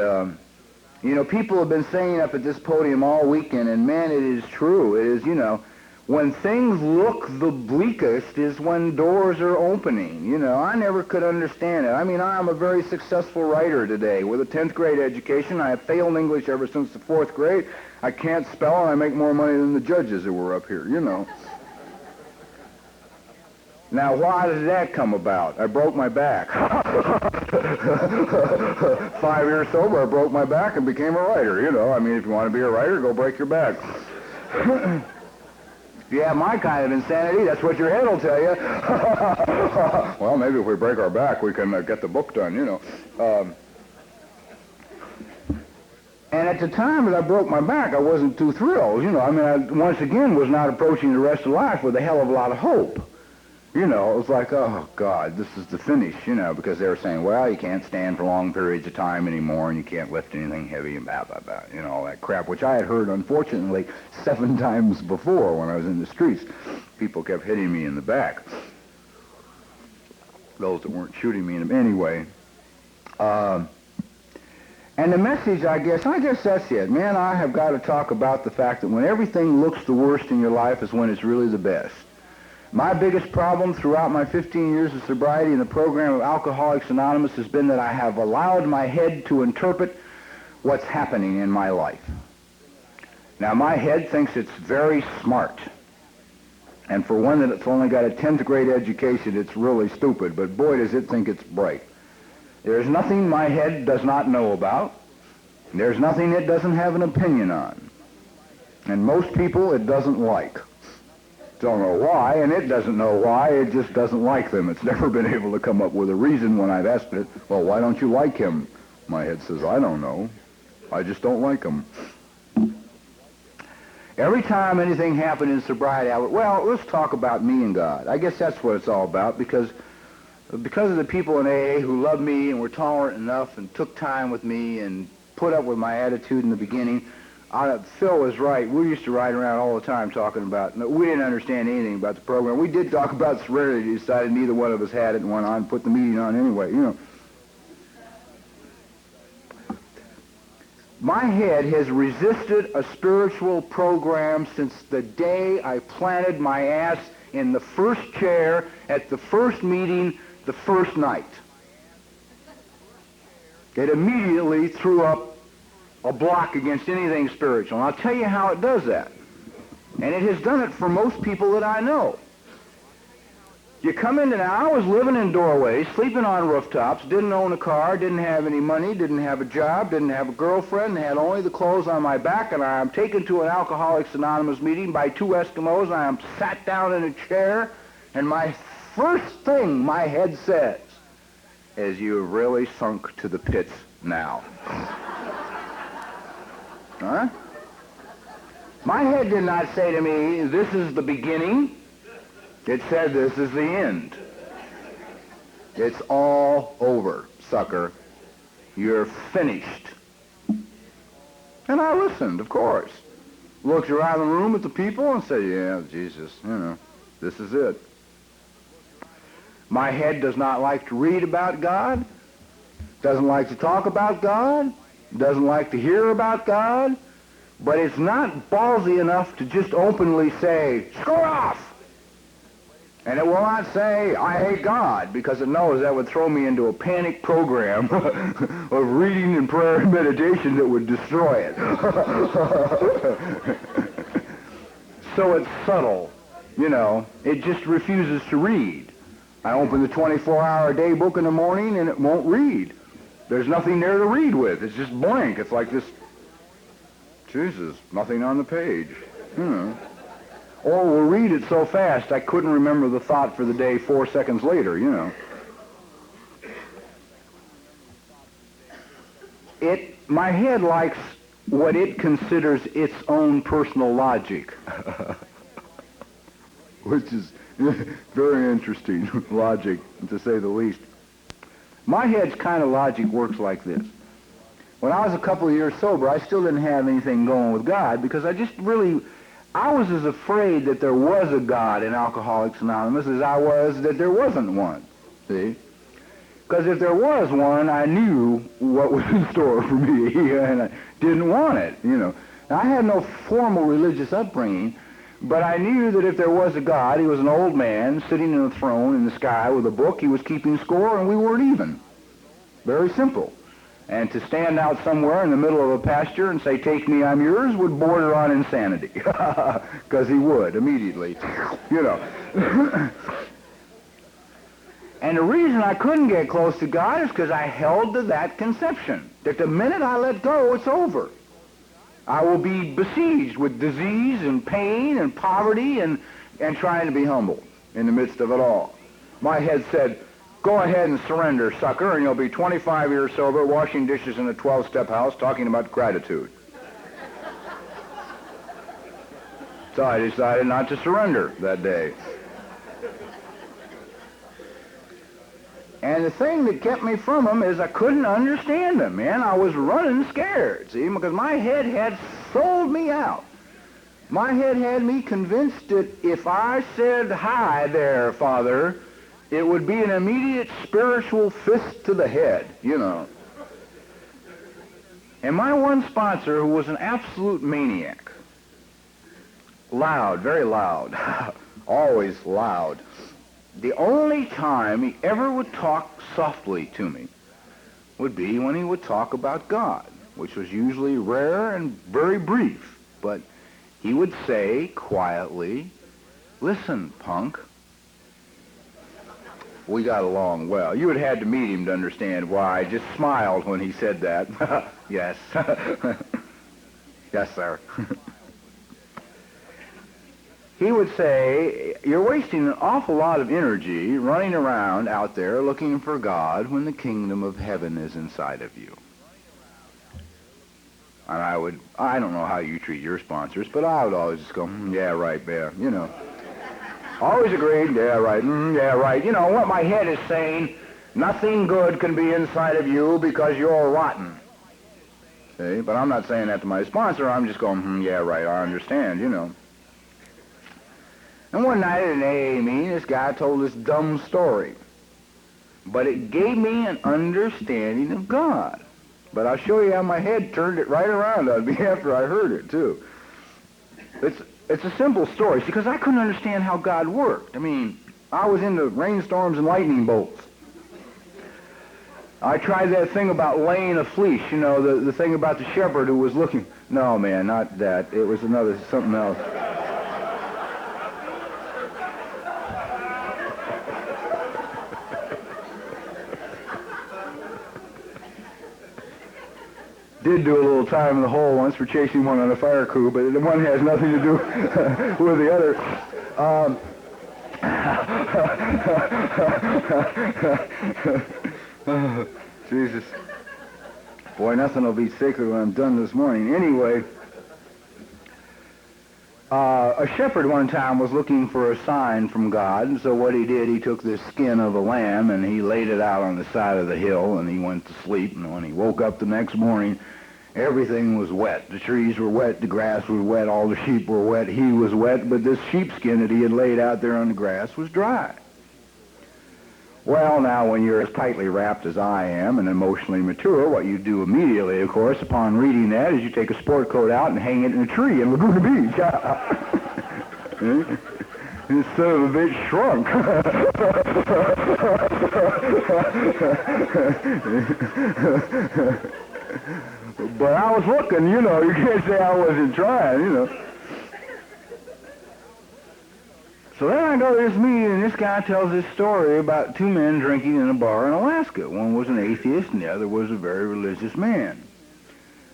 Speaker 2: you know, people have been saying up at this podium all weekend, and man, it is true. It is, you know, when things look the bleakest is when doors are opening. You know, I never could understand it. I mean, I'm a very successful writer today with a 10th grade education. I have failed English ever since the 4th grade. I can't spell, and I make more money than the judges that were up here, you know. Now, why did that come about? I broke my back. 5 years sober, I broke my back and became a writer, you know. I mean, if you want to be a writer, go break your back. If you have my kind of insanity, that's what your head will tell you. Well, maybe if we break our back, we can get the book done, you know. And at the time that I broke my back, I wasn't too thrilled, you know. I mean, I, once again, was not approaching the rest of life with a hell of a lot of hope. You know, it was like, oh, God, this is the finish, you know, because they were saying, well, you can't stand for long periods of time anymore, and you can't lift anything heavy, and blah, blah, blah, you know, all that crap, which I had heard, unfortunately, 7 times before when I was in the streets. People kept hitting me in the back. Those that weren't shooting me in them. Anyway, and the message, I guess that's it. Man, I have got to talk about the fact that when everything looks the worst in your life is when it's really the best. My biggest problem throughout my 15 years of sobriety in the program of Alcoholics Anonymous has been that I have allowed my head to interpret what's happening in my life. Now, my head thinks it's very smart. And for one that's only got a 10th grade education, it's really stupid, but boy, does it think it's bright. There's nothing my head does not know about. There's nothing it doesn't have an opinion on. And most people it doesn't like. Don't know why, and it doesn't know why. It just doesn't like them. It's never been able to come up with a reason when I've asked it. Well, why don't you like him? My head says, I don't know. I just don't like him. Every time anything happened in sobriety, I would, well, let's talk about me and God. I guess that's what it's all about, because of the people in AA who loved me and were tolerant enough and took time with me and put up with my attitude in the beginning. Phil was right. We used to ride around all the time talking about, we didn't understand anything about the program. We did talk about serenity, decided neither one of us had it and went on and put the meeting on anyway, you know. My head has resisted a spiritual program since the day I planted my ass in the first chair at the first meeting, the first night. It immediately threw up a block against anything spiritual. And I'll tell you how it does that. And it has done it for most people that I know. You come into, now I was living in doorways, sleeping on rooftops, didn't own a car, didn't have any money, didn't have a job, didn't have a girlfriend, had only the clothes on my back, and I am taken to an Alcoholics Anonymous meeting by 2 Eskimos, and I am sat down in a chair, and my first thing my head says is, you have really sunk to the pits now. Huh? My head did not say to me, this is the beginning. It said, this is the end. It's all over, sucker. You're finished. And I listened, of course. Looked around the room at the people and said, yeah, Jesus, you know, this is it. My head does not like to read about God, doesn't like to talk about God, doesn't like to hear about God, but it's not ballsy enough to just openly say, screw off! And it will not say, I hate God, because it knows that would throw me into a panic program of reading and prayer and meditation that would destroy it. So it's subtle, you know, it just refuses to read. I open the 24-hour-a-day book in the morning and it won't read. There's nothing there to read with. It's just blank. It's like this, Jesus, nothing on the page. Or we'll read it so fast I couldn't remember the thought for the day 4 seconds later, you know.
Speaker 3: my head likes what it considers its own personal logic, which is very interesting logic, to say the least. My head's kind of logic works like this. When I was a couple of years sober, I still didn't have anything going with God because I was as afraid that there was a God in Alcoholics Anonymous as I was that there wasn't one, see? Because if there was one, I knew what was in store for me, and I didn't want it, you know. Now, I had no formal religious upbringing, but I knew that if there was a God, he was an old man sitting on a throne in the sky with a book. He was keeping score, and we weren't even. Very simple. And to stand out somewhere in the middle of a pasture and say, "Take me, I'm yours," would border on insanity, because he would immediately, you know. And the reason I couldn't get close to God is because I held to that conception, that the minute I let go, it's over. I will be besieged with disease and pain and poverty and trying to be humble in the midst of it all. My head said, "Go ahead and surrender, sucker, and you'll be 25 years sober, washing dishes in a 12-step house, talking about gratitude." So I decided not to surrender that day. And the thing that kept me from him is I couldn't understand him, man. I was running scared, see, because my head had sold me out. My head had me convinced that if I said, "Hi there, Father," it would be an immediate spiritual fist to the head, you know. And my one sponsor, who was an absolute maniac, loud, very loud, always loud, the only time he ever would talk softly to me would be when he would talk about God, which was usually rare and very brief. But he would say quietly, "Listen, punk." We got along well. You would have had to meet him to understand why. I just smiled when he said that. Yes. Yes, sir. He would say, "You're wasting an awful lot of energy running around out there looking for God when the kingdom of heaven is inside of you." And I don't know how you treat your sponsors, but I would always just go, "Yeah, right, yeah," you know. Always agreed, "Yeah, right, yeah, right." You know, what my head is saying, nothing good can be inside of you because you're rotten. See, but I'm not saying that to my sponsor. I'm just going, "Yeah, right, I understand," you know. And one night at an AA meeting, this guy told this dumb story. But it gave me an understanding of God. But I'll show you how my head turned it right around on me after I heard it, too. It's a simple story, because I couldn't understand how God worked. I mean, I was into rainstorms and lightning bolts. I tried that thing about laying a fleece, you know, the thing about the shepherd who was looking. No, man, not that. It was something else. Did do a little time in the hole once for chasing one on a fire crew, but the one has nothing to do with the other. Jesus. Boy, nothing will be sacred when I'm done this morning. Anyway, a shepherd one time was looking for a sign from God, and so what he did, he took this skin of a lamb and he laid it out on the side of the hill, and he went to sleep, and when he woke up the next morning, everything was wet. The trees were wet, the grass was wet, all the sheep were wet, he was wet, but this sheepskin that he had laid out there on the grass was dry. Well, now, when you're as tightly wrapped as I am and emotionally mature, what you do immediately, of course, upon reading that is you take a sport coat out and hang it in a tree in Laguna Beach. This son of a bitch shrunk. But I was looking, you know, you can't say I wasn't trying, you know. So then I go to this meeting, and this guy tells this story about two men drinking in a bar in Alaska. One was an atheist, and the other was a very religious man.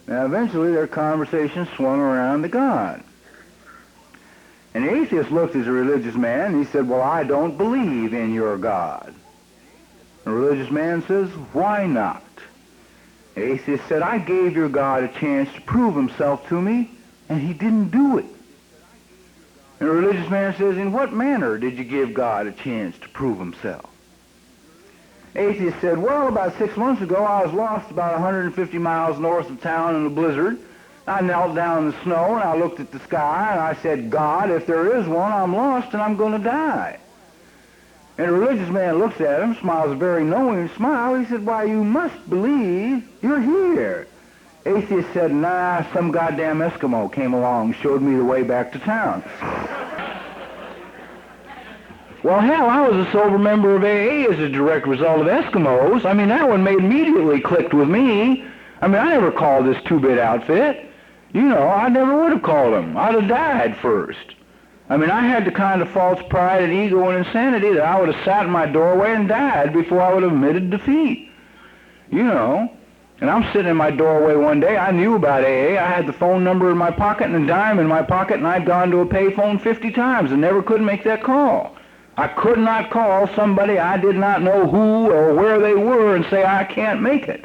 Speaker 3: Now, eventually, their conversation swung around to God. And the atheist looked as a religious man, and he said, "Well, I don't believe in your God." The religious man says, "Why not?" The atheist said, I gave your God a chance to prove himself to me, and he didn't do it. And the religious man says, in what manner did you give God a chance to prove himself? Atheist said, well, about 6 months ago, I was lost about 150 miles north of town in a blizzard. I knelt down in the snow, and I looked at the sky, and I said, God, if there is one, I'm lost, and I'm going to die. And the religious man looks at him, smiles a very knowing smile. He said, why, you must believe you're here. Atheist said, nah, some goddamn Eskimo came along and showed me the way back to town. Well, hell, I was a sober member of AA as a direct result of Eskimos. I mean, that one immediately clicked with me. I mean, I never called this two-bit outfit. You know, I never would have called them. I'd have died first. I mean, I had the kind of false pride and ego and insanity that I would have sat in my doorway and died before I would have admitted defeat. You know, and I'm sitting in my doorway one day. I knew about AA. I had the phone number in my pocket and a dime in my pocket, and I'd gone to a payphone 50 times and never could make that call. I could not call somebody I did not know who or where they were and say, I can't make it.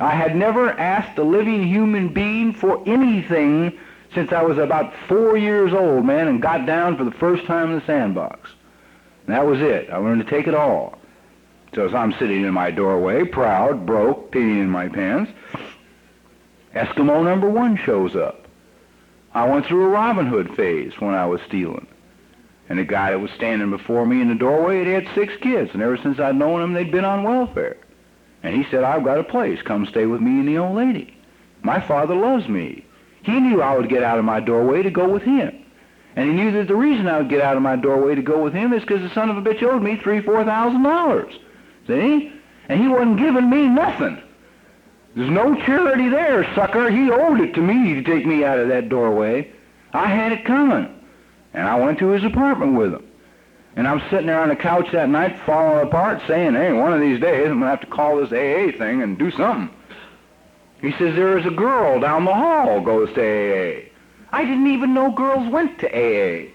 Speaker 3: I had never asked a living human being for anything since I was about 4 years old, man, and got down for the first time in the sandbox. And that was it. I learned to take it all. So as I'm sitting in my doorway, proud, broke, peeing in my pants, Eskimo number 1 shows up. I went through a Robin Hood phase when I was stealing. And the guy that was standing before me in the doorway, he had 6 kids, and ever since I'd known him, they'd been on welfare. And he said, I've got a place. Come stay with me and the old lady. My father loves me. He knew I would get out of my doorway to go with him. And he knew that the reason I would get out of my doorway to go with him is because the son of a bitch owed me $3,000-$4,000. See? And he wasn't giving me nothing. There's no charity there, sucker. He owed it to me to take me out of that doorway. I had it coming. And I went to his apartment with him. And I'm sitting there on the couch that night falling apart saying, hey, one of these days I'm going to have to call this AA thing and do something. He says, there is a girl down the hall goes to AA. I didn't even know girls went to AA,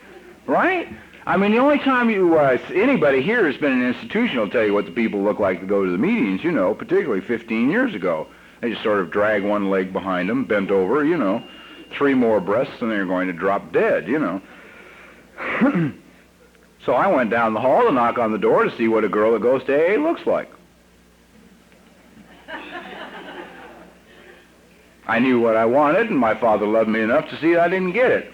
Speaker 3: right? I mean, the only time anybody here has been in an institution will tell you what the people look like to go to the meetings, you know, particularly 15 years ago. They just sort of drag one leg behind them, bent over, you know, 3 more breaths and they're going to drop dead, you know. So I went down the hall to knock on the door to see what a girl that goes to AA looks like. I knew what I wanted, and my father loved me enough to see I didn't get it.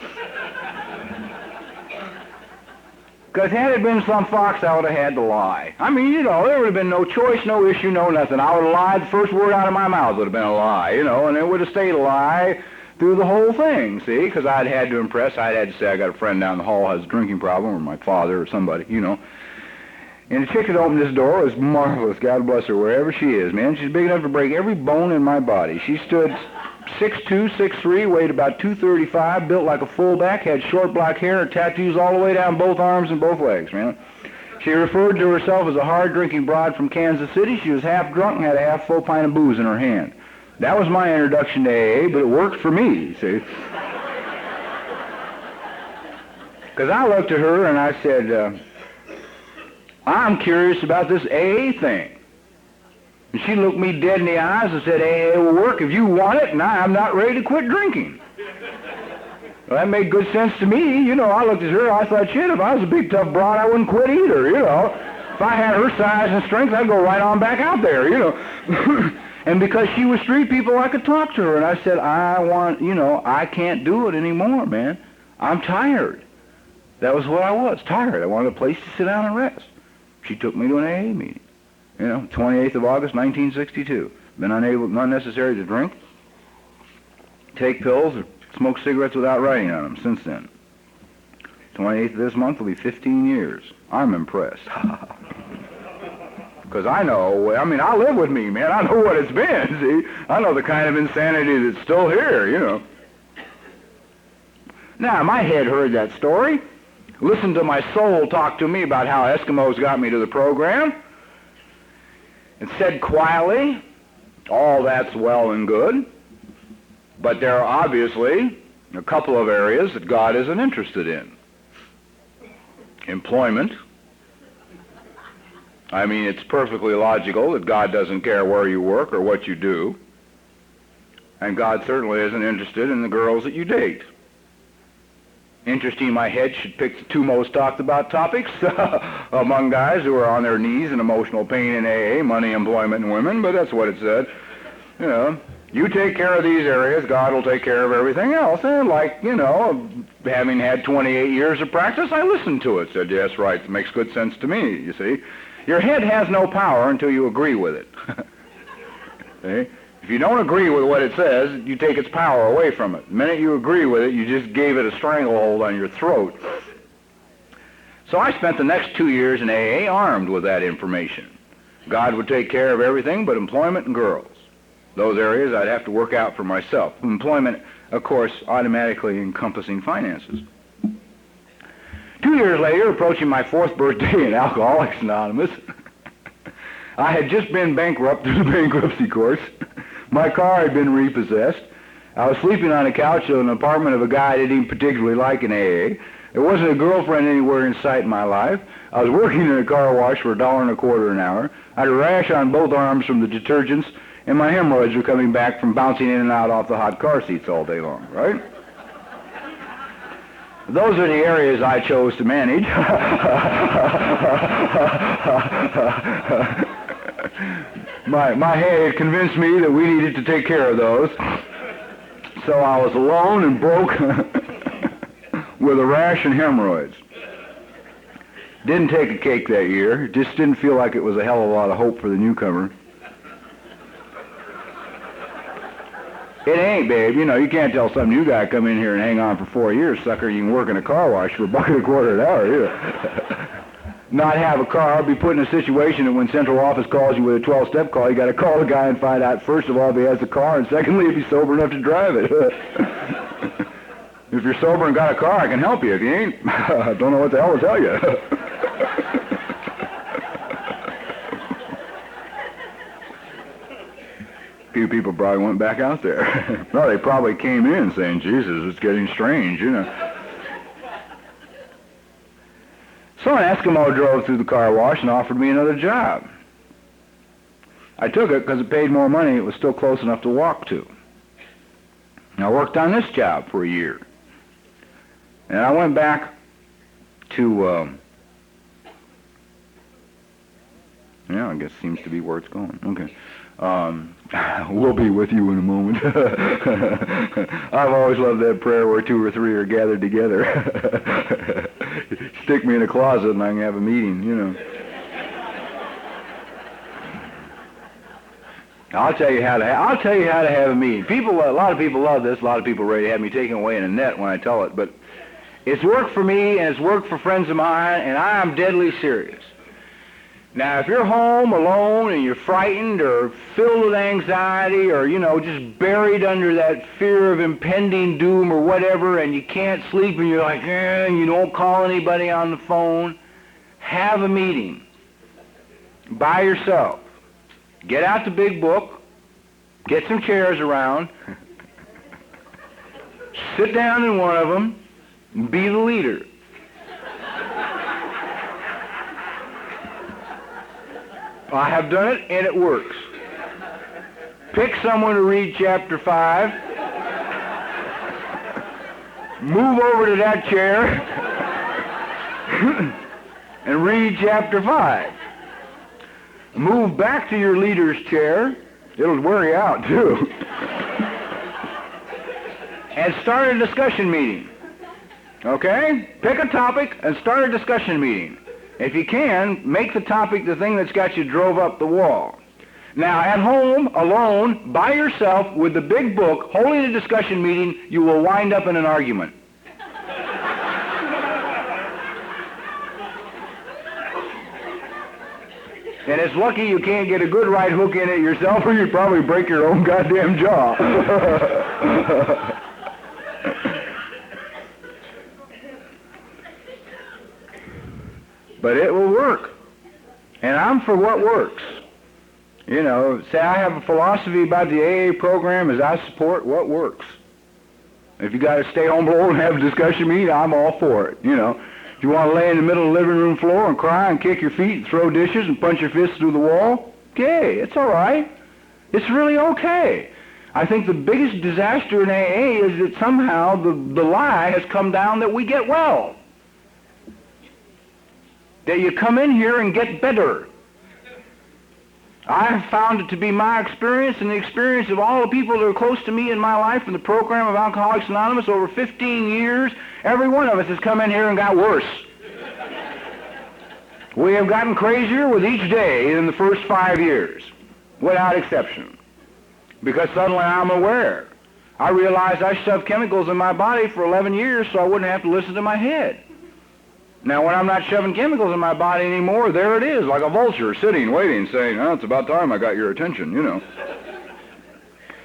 Speaker 3: Because had it been some fox, I would have had to lie. I mean, you know, there would have been no choice, no issue, no nothing. I would have lied. The first word out of my mouth would have been a lie, you know, and it would have stayed a lie through the whole thing, see, because I'd had to impress. I'd had to say I got a friend down the hall who has a drinking problem, or my father or somebody, you know. And the chick that opened this door was marvelous, God bless her, wherever she is, man. She's big enough to break every bone in my body. She stood 6'2", 6'3", weighed about 235, built like a fullback, had short black hair and tattoos all the way down both arms and both legs, man. She referred to herself as a hard-drinking broad from Kansas City. She was half drunk and had a half-full pint of booze in her hand. That was my introduction to AA, but it worked for me, see. Because I looked at her and I said, I'm curious about this AA thing. And she looked me dead in the eyes and said, AA will work if you want it, and I'm not ready to quit drinking. Well, that made good sense to me. You know, I looked at her, I thought, shit, if I was a big tough broad, I wouldn't quit either, you know. If I had her size and strength, I'd go right on back out there, you know. And because she was street people, I could talk to her. And I said, I can't do it anymore, man. I'm tired. That was what I was, tired. I wanted a place to sit down and rest. She took me to an AA meeting. You know, 28th of August, 1962. Been unnecessary to drink, take pills, or smoke cigarettes without writing on them since then. 28th of this month will be 15 years. I'm impressed. Because I know, I mean, I live with me, man. I know what it's been, see? I know the kind of insanity that's still here, you know. Now, my head heard that story, listened to my soul talk to me about how Eskimos got me to the program, and said quietly, all that's well and good, but there are obviously a couple of areas that God isn't interested in. Employment. I mean, it's perfectly logical that God doesn't care where you work or what you do. And God certainly isn't interested in the girls that you date. Interesting, my head should pick the two most talked about topics among guys who are on their knees in emotional pain in AA, money, employment, and women, but that's what it said. You know, you take care of these areas, God will take care of everything else. And like, you know, having had 28 years of practice, I listened to it. Said, yes, right, it makes good sense to me, you see. Your head has no power until you agree with it. See? If you don't agree with what it says, you take its power away from it. The minute you agree with it, you just gave it a stranglehold on your throat. So I spent the next 2 years in AA armed with that information. God would take care of everything but employment and girls. Those areas I'd have to work out for myself. Employment, of course, automatically encompassing finances. 2 years later, approaching my 4th birthday in Alcoholics Anonymous, I had just been bankrupt through the bankruptcy course. My car had been repossessed. I was sleeping on a couch in an apartment of a guy I didn't even particularly like in AA. There wasn't a girlfriend anywhere in sight in my life. I was working in a car wash for $1.25 an hour. I had a rash on both arms from the detergents, and my hemorrhoids were coming back from bouncing in and out off the hot car seats all day long, right? Those are the areas I chose to manage. My head had convinced me that we needed to take care of those. So I was alone and broke with a rash and hemorrhoids. Didn't take a cake that year. Just didn't feel like it was a hell of a lot of hope for the newcomer. It ain't, babe. You know, you can't tell some new guy come in here and hang on for 4 years, sucker. You can work in a car wash for $1.25 an hour. Yeah. Not have a car, be put in a situation that when central office calls you with a 12-step call, you got to call the guy and find out, first of all, if he has a car, and secondly, if he's sober enough to drive it. If you're sober and got a car, I can help you. If you ain't, I don't know what the hell to tell you. Few people probably went back out there. Well, they probably came in saying, Jesus, it's getting strange, you know. So an Eskimo drove through the car wash and offered me another job. I took it because it paid more money. It was still close enough to walk to. And I worked on this job for a year. And I went back to, yeah, I guess seems to be where it's going. Okay. We'll be with you in a moment. I've always loved that prayer where 2 or 3 are gathered together. Stick me in a closet and I can have a meeting, you know. I'll tell you how to have a meeting. A lot of people love this. A lot of people are ready to have me taken away in a net when I tell it, but it's worked for me and it's worked for friends of mine, and I am deadly serious. Now, if you're home alone and you're frightened or filled with anxiety or, you know, just buried under that fear of impending doom or whatever, and you can't sleep and you're like, you don't call anybody on the phone, have a meeting by yourself. Get out the big book, get some chairs around, sit down in one of them, and be the leader. I have done it, and it works. Pick someone to read chapter 5. Move over to that chair and read chapter 5. Move back to your leader's chair. It'll wear you out, too. And start a discussion meeting. Okay? Pick a topic and start a discussion meeting. If you can, make the topic the thing that's got you drove up the wall. Now, at home, alone, by yourself, with the big book, holding a discussion meeting, you will wind up in an argument. And it's lucky you can't get a good right hook in it yourself, or you'd probably break your own goddamn jaw. But it will work. And I'm for what works. You know, say I have a philosophy about the AA program is I support what works. If you got to stay home alone and have a discussion meeting, I'm all for it, you know. If you want to lay in the middle of the living room floor and cry and kick your feet and throw dishes and punch your fists through the wall, okay, it's all right. It's really okay. I think the biggest disaster in AA is that somehow the lie has come down that we get well. That you come in here and get better. I have found it to be my experience and the experience of all the people that are close to me in my life in the program of Alcoholics Anonymous over 15 years. Every one of us has come in here and got worse. We have gotten crazier with each day in the first 5 years, without exception. Because suddenly I'm aware. I realized I shoved chemicals in my body for 11 years so I wouldn't have to listen to my head. Now, when I'm not shoving chemicals in my body anymore, there it is, like a vulture, sitting, waiting, saying, oh, it's about time I got your attention, you know.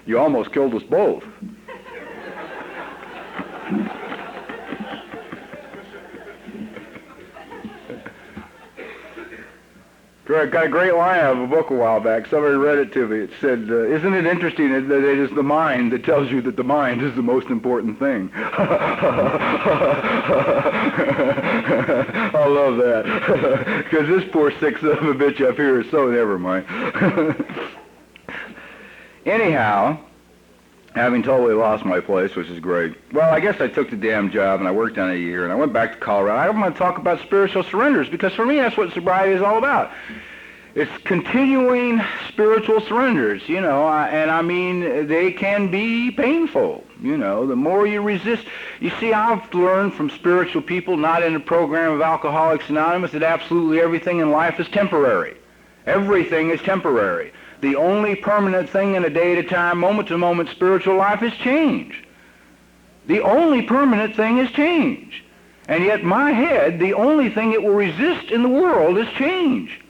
Speaker 3: You almost killed us both. I got a great line out of a book a while back. Somebody read it to me. It said, isn't it interesting that it is the mind that tells you that the mind is the most important thing? I love that. Because this poor sick son of a bitch up here is so never mind. Anyhow, having totally lost my place, which is great. Well, I guess I took the damn job and I worked on it a year and I went back to Colorado. I want to talk about spiritual surrenders because for me that's what sobriety is all about. It's continuing spiritual surrenders, you know, and I mean, they can be painful, you know, the more you resist. You see, I've learned from spiritual people, not in the program of Alcoholics Anonymous, that absolutely everything in life is temporary. Everything is temporary. The only permanent thing in a day-at-a-time, moment-to-moment spiritual life is change. The only permanent thing is change. And yet my head, the only thing it will resist in the world is change.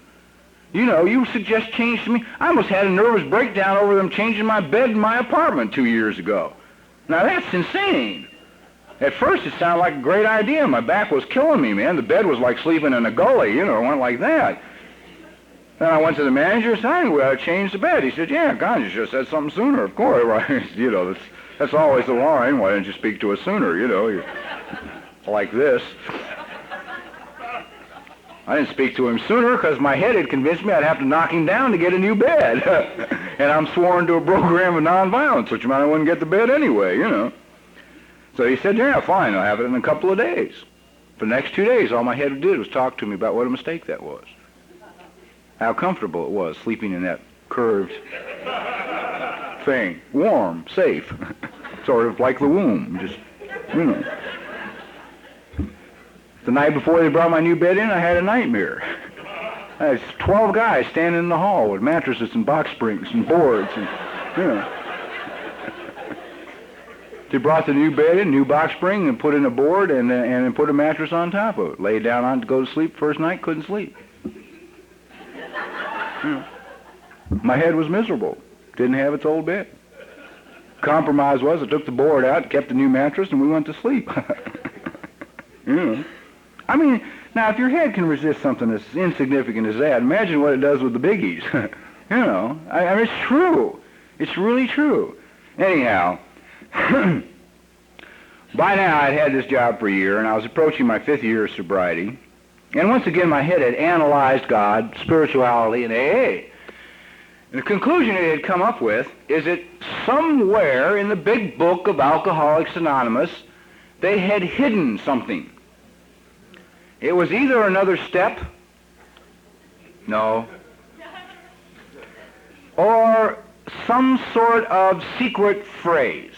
Speaker 3: You know, you suggest change to me. I almost had a nervous breakdown over them changing my bed in my apartment 2 years ago. Now that's insane. At first it sounded like a great idea. My back was killing me, man. The bed was like sleeping in a gully, you know, it went like that. Then I went to the manager and said, we ought to change the bed. He said, yeah, God, you should have said something sooner, of course. Right? You know, that's always the line. Why didn't you speak to us sooner, you know? Like this. I didn't speak to him sooner because my head had convinced me I'd have to knock him down to get a new bed. And I'm sworn to a program of nonviolence, which meant I wouldn't get the bed anyway, you know. So he said, yeah, fine, I'll have it in a couple of days. For the next 2 days, all my head did was talk to me about what a mistake that was. How comfortable it was sleeping in that curved thing. Warm, safe. Sort of like the womb, just, you know. The night before they brought my new bed in, I had a nightmare. I had 12 guys standing in the hall with mattresses and box springs and boards and, you know. They brought the new bed in, new box spring, and put in a board and then put a mattress on top of it. Laid down on it to go to sleep. First night, couldn't sleep. Yeah. My head was miserable. Didn't have its old bed. Compromise was I took the board out, kept the new mattress, and we went to sleep. Yeah. I mean, now if your head can resist something as insignificant as that, imagine what it does with the biggies. You know, I mean, it's true. It's really true. Anyhow, by now I'd had this job for a year, and I was approaching my 5th year of sobriety. And once again, my head had analyzed God, spirituality, and AA. And the conclusion it had come up with is that somewhere in the big book of Alcoholics Anonymous, they had hidden something. It was either another step, no, or some sort of secret phrase.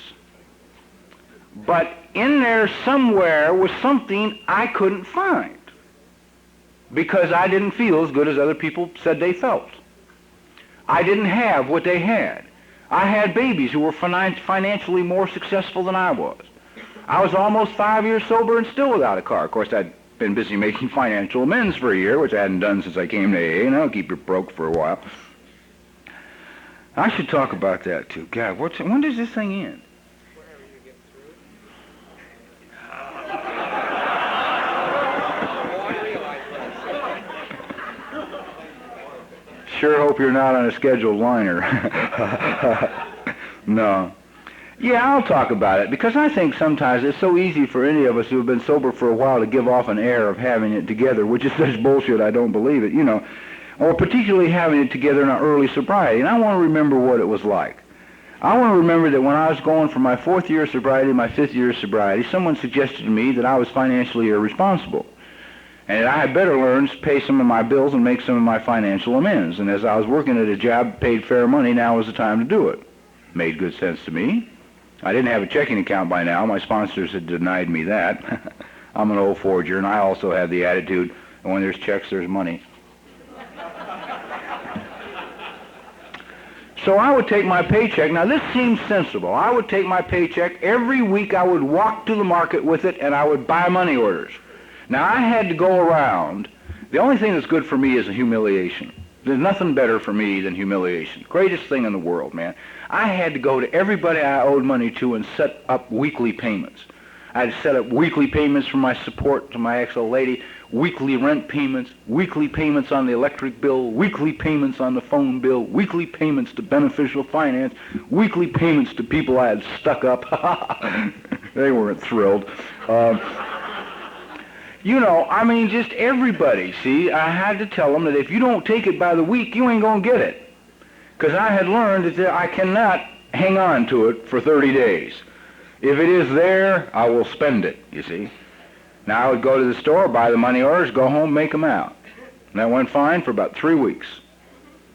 Speaker 3: But in there somewhere was something I couldn't find, because I didn't feel as good as other people said they felt. I didn't have what they had. I had babies who were financially more successful than I was. I was almost 5 years sober and still without a car. Of course, I'd been busy making financial amends for a year, which I hadn't done since I came to AA, and I'll keep it broke for a while. I should talk about that, too. God, when does this thing end?
Speaker 4: Whenever you get through.
Speaker 3: Sure hope you're not on a scheduled liner. No. Yeah, I'll talk about it, because I think sometimes it's so easy for any of us who have been sober for a while to give off an air of having it together, which is such bullshit I don't believe it, you know, or particularly having it together in our early sobriety. And I want to remember what it was like. I want to remember that when I was going for my 4th year of sobriety, my 5th year of sobriety, someone suggested to me that I was financially irresponsible, and that I had better learn to pay some of my bills and make some of my financial amends. And as I was working at a job, paid fair money, now was the time to do it. Made good sense to me. I didn't have a checking account by now. My sponsors had denied me that. I'm an old forger, and I also had the attitude that when there's checks, there's money. So I would take my paycheck. Now, this seems sensible. I would take my paycheck. Every week I would walk to the market with it, and I would buy money orders. Now, I had to go around. The only thing that's good for me is humiliation. There's nothing better for me than humiliation. Greatest thing in the world, man. I had to go to everybody I owed money to and set up weekly payments. I had to set up weekly payments for my support to my ex-old lady, weekly rent payments, weekly payments on the electric bill, weekly payments on the phone bill, weekly payments to beneficial finance, weekly payments to people I had stuck up. They weren't thrilled. You know, I mean, just everybody, see, I had to tell them that if you don't take it by the week, you ain't going to get it. Because I had learned that I cannot hang on to it for 30 days. If it is there, I will spend it, you see. Now, I would go to the store, buy the money orders, go home, make them out. And that went fine for about 3 weeks.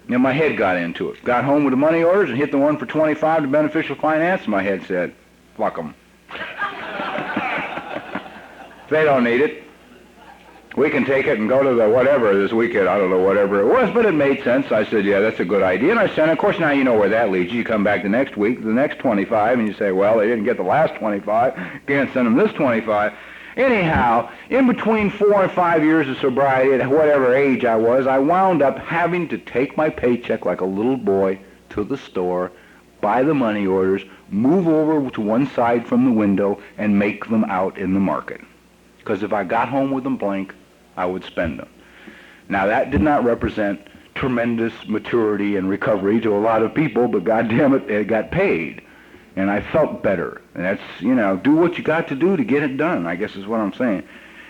Speaker 3: Then my head got into it. Got home with the money orders and hit the one for 25 to beneficial finance, and my head said, fuck them. They don't need it. We can take it and go to the whatever this weekend. I don't know whatever it was, but it made sense. I said, yeah, that's a good idea. And I sent it. Of course, now you know where that leads you. You come back the next week, the next 25, and you say, well, they didn't get the last 25. Can't send them this 25. Anyhow, in between 4 and 5 years of sobriety, at whatever age I was, I wound up having to take my paycheck like a little boy to the store, buy the money orders, move over to one side from the window, and make them out in the market. Because if I got home with them blank, I would spend them. Now, that did not represent tremendous maturity and recovery to a lot of people, but goddamn it, it got paid. And I felt better. And that's, you know, do what you got to do to get it done, I guess is what I'm saying.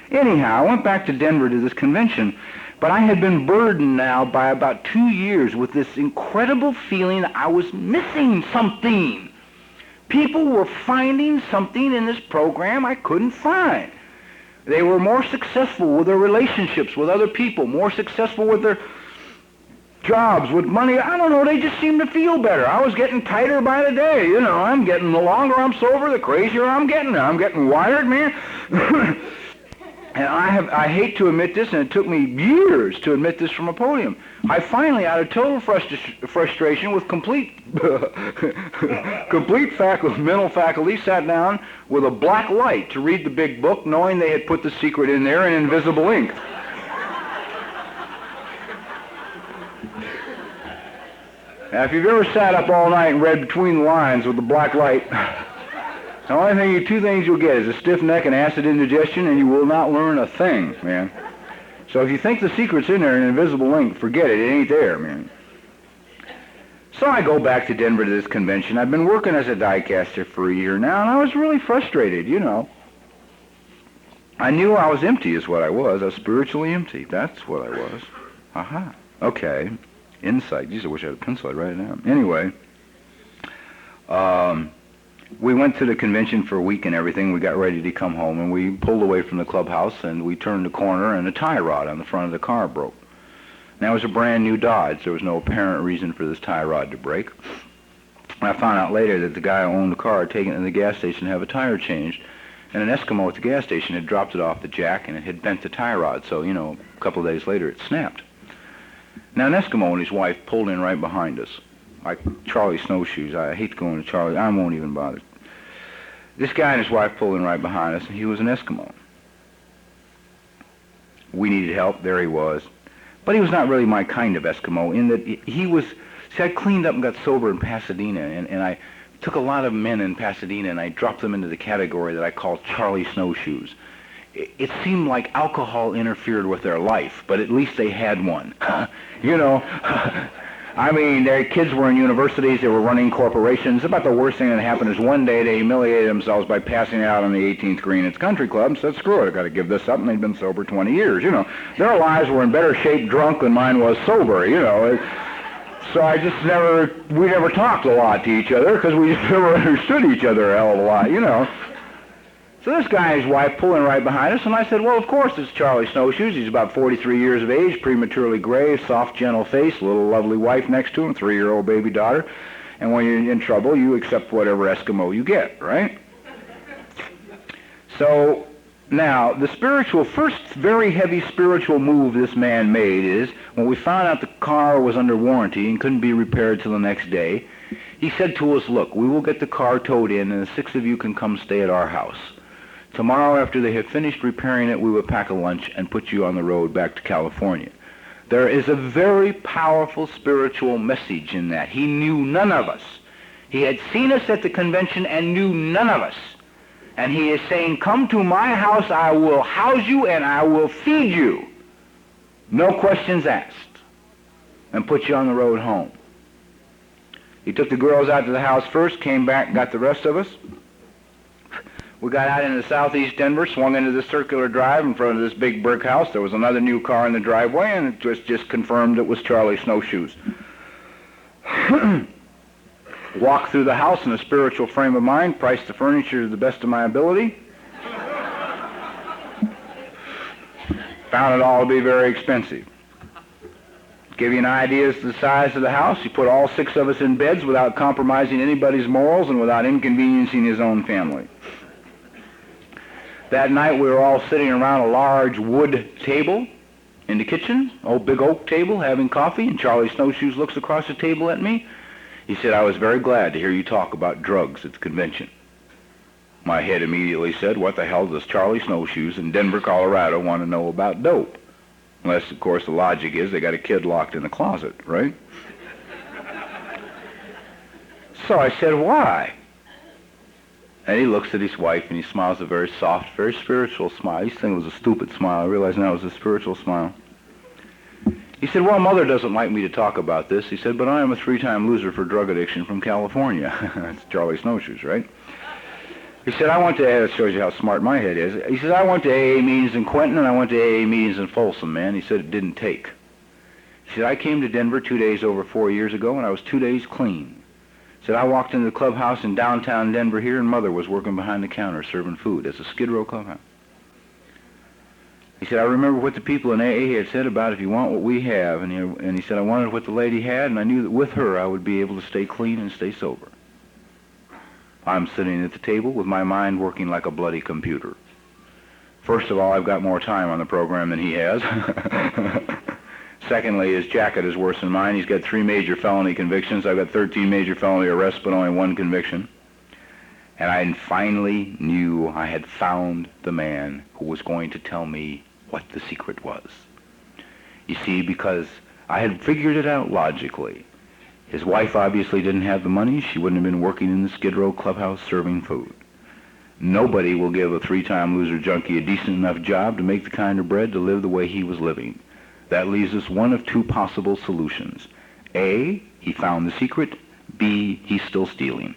Speaker 3: Anyhow, I went back to Denver to this convention, but I had been burdened now by about 2 years with this incredible feeling that I was missing something. People were finding something in this program I couldn't find. They were more successful with their relationships with other people, more successful with their jobs, with money. I don't know, they just seemed to feel better. I was getting tighter by the day, you know. I'm getting, the longer I'm sober, the crazier I'm getting. I'm getting wired, man. And I hate to admit this, and it took me years to admit this from a podium. I finally, out of total frustration with complete mental faculty, sat down with a black light to read the big book, knowing they had put the secret in there in invisible ink. Now, if you've ever sat up all night and read between the lines with the black light, the only thing, two things you'll get is a stiff neck and acid indigestion, and you will not learn a thing, man. So if you think the secret's in there in invisible ink, forget it. It ain't there, man. So I go back to Denver to this convention. I've been working as a die caster for a year now, and I was really frustrated, you know. I knew I was empty is what I was. I was spiritually empty. That's what I was. Aha. Okay. Insight. Geez, I wish I had a pencil. I'd write it down. Anyway. We went to the convention for a week and everything. We got ready to come home, and we pulled away from the clubhouse, and we turned the corner, and a tie rod on the front of the car broke. Now, it was a brand new Dodge. There was no apparent reason for this tie rod to break. I found out later that the guy who owned the car had taken it to the gas station to have a tire changed, and an Eskimo at the gas station had dropped it off the jack, and it had bent the tie rod. So, you know, a couple of days later, it snapped. Now, an Eskimo and his wife pulled in right behind us. Like Charlie Snowshoes. I hate going to Charlie. I won't even bother. This guy and his wife pulled in right behind us, and he was an Eskimo. We needed help. There he was. But he was not really my kind of Eskimo in that he was... See, I cleaned up and got sober in Pasadena, and I took a lot of men in Pasadena, and I dropped them into the category that I call Charlie Snowshoes. It seemed like alcohol interfered with their life, but at least they had one. You know... I mean, their kids were in universities, they were running corporations. About the worst thing that happened is one day they humiliated themselves by passing out on the 18th green at the country club and said, screw it, I've got to give this up, and they'd been sober 20 years, you know. Their lives were in better shape drunk than mine was sober, you know. So we never talked a lot to each other because we just never understood each other a hell of a lot, you know. So this guy and his wife pulling right behind us, and I said, well, of course it's Charlie Snowshoes. He's about 43 years of age, prematurely gray, soft, gentle face, little lovely wife next to him, 3-year-old baby daughter. And when you're in trouble, you accept whatever Eskimo you get, right? So now, the first very heavy spiritual move this man made is, when we found out the car was under warranty and couldn't be repaired till the next day, he said to us, look, we will get the car towed in and the 6 of you can come stay at our house. Tomorrow, after they have finished repairing it, we will pack a lunch and put you on the road back to California. There is a very powerful spiritual message in that. He knew none of us. He had seen us at the convention and knew none of us. And he is saying, come to my house, I will house you and I will feed you. No questions asked. And put you on the road home. He took the girls out to the house first, came back, got the rest of us. We got out into southeast Denver, swung into the circular drive in front of this big brick house. There was another new car in the driveway, and it was just confirmed it was Charlie Snowshoes. Walked through the house in a spiritual frame of mind, priced the furniture to the best of my ability. Found it all to be very expensive. Give you an idea as to the size of the house. He put all 6 of us in beds without compromising anybody's morals and without inconveniencing his own family. That night we were all sitting around a large wood table in the kitchen, old big oak table, having coffee, and Charlie Snowshoes looks across the table at me. He said, I was very glad to hear you talk about drugs at the convention. My head immediately said, what the hell does Charlie Snowshoes in Denver, Colorado want to know about dope? Unless, of course, the logic is they got a kid locked in the closet, right? So I said, why? And he looks at his wife and he smiles a very soft, very spiritual smile. He said it was a stupid smile. I realized now it was a spiritual smile. He said, well, Mother doesn't like me to talk about this. He said, but I am a 3-time loser for drug addiction from California. That's Charlie Snowshoes, right? He said, that shows you how smart my head is. He said, I went to AA meetings in Quentin and I went to AA meetings in Folsom, man. He said, it didn't take. He said, I came to Denver 2 days over 4 years ago and I was 2 days clean. He said, I walked into the clubhouse in downtown Denver here and Mother was working behind the counter serving food. That's a Skid Row clubhouse. He said, I remember what the people in AA had said about if you want what we have. And he said, I wanted what the lady had, and I knew that with her I would be able to stay clean and stay sober. I'm sitting at the table with my mind working like a bloody computer. First of all, I've got more time on the program than he has. Secondly, his jacket is worse than mine. He's got 3 major felony convictions. I've got 13 major felony arrests, but only 1 conviction. And I finally knew I had found the man who was going to tell me what the secret was. You see, because I had figured it out logically. His wife obviously didn't have the money. She wouldn't have been working in the Skid Row clubhouse serving food. Nobody will give a 3-time loser junkie a decent enough job to make the kind of bread to live the way he was living. That leaves us one of 2 possible solutions. A, he found the secret. B, he's still stealing.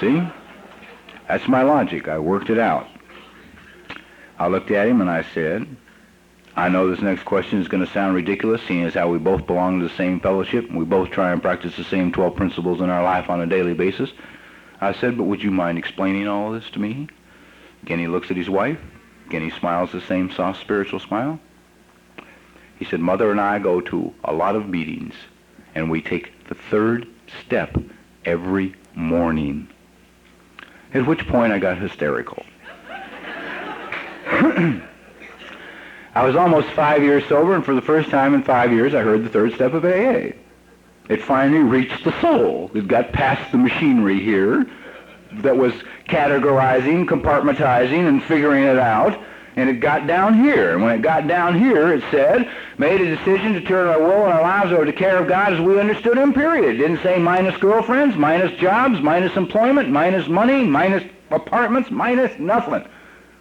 Speaker 3: See? That's my logic. I worked it out. I looked at him and I said, I know this next question is going to sound ridiculous, seeing as how we both belong to the same fellowship and we both try and practice the same 12 principles in our life on a daily basis. I said, but would you mind explaining all of this to me? Again, he looks at his wife. Again, he smiles the same soft spiritual smile. He said, Mother and I go to a lot of meetings and we take the 3rd step every morning. At which point I got hysterical. I was almost 5 years sober, and for the first time in 5 years, I heard the 3rd step of AA. It finally reached the soul. It got past the machinery here that was categorizing, compartmentizing, and figuring it out, and it got down here. And when it got down here, it said, made a decision to turn our will and our lives over to the care of God as we understood him, period. It didn't say minus girlfriends, minus jobs, minus employment, minus money, minus apartments, minus nothing.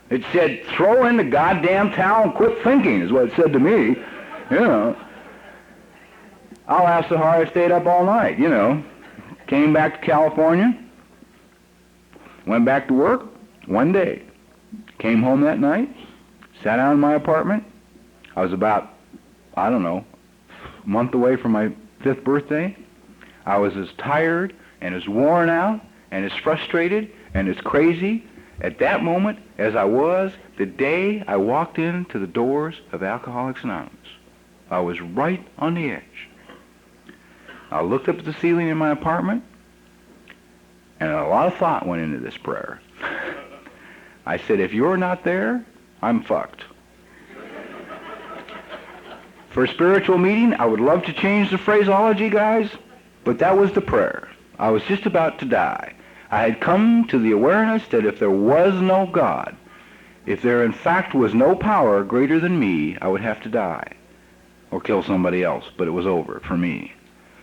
Speaker 3: It said, throw in the goddamn towel and quit thinking, is what it said to me. You know. I'll ask the I stayed up all night, you know. Came back to California. Went back to work one day. Came home that night. Sat down in my apartment. I was about, I don't know, a month away from my 5th birthday. I was as tired and as worn out and as frustrated and as crazy at that moment as I was the day I walked into the doors of Alcoholics Anonymous. I was right on the edge. I looked up at the ceiling in my apartment, and a lot of thought went into this prayer. I said, if you're not there, I'm fucked. For a spiritual meeting, I would love to change the phraseology, guys, but that was the prayer. I was just about to die. I had come to the awareness that if there was no God, if there in fact was no power greater than me, I would have to die or kill somebody else, but it was over for me.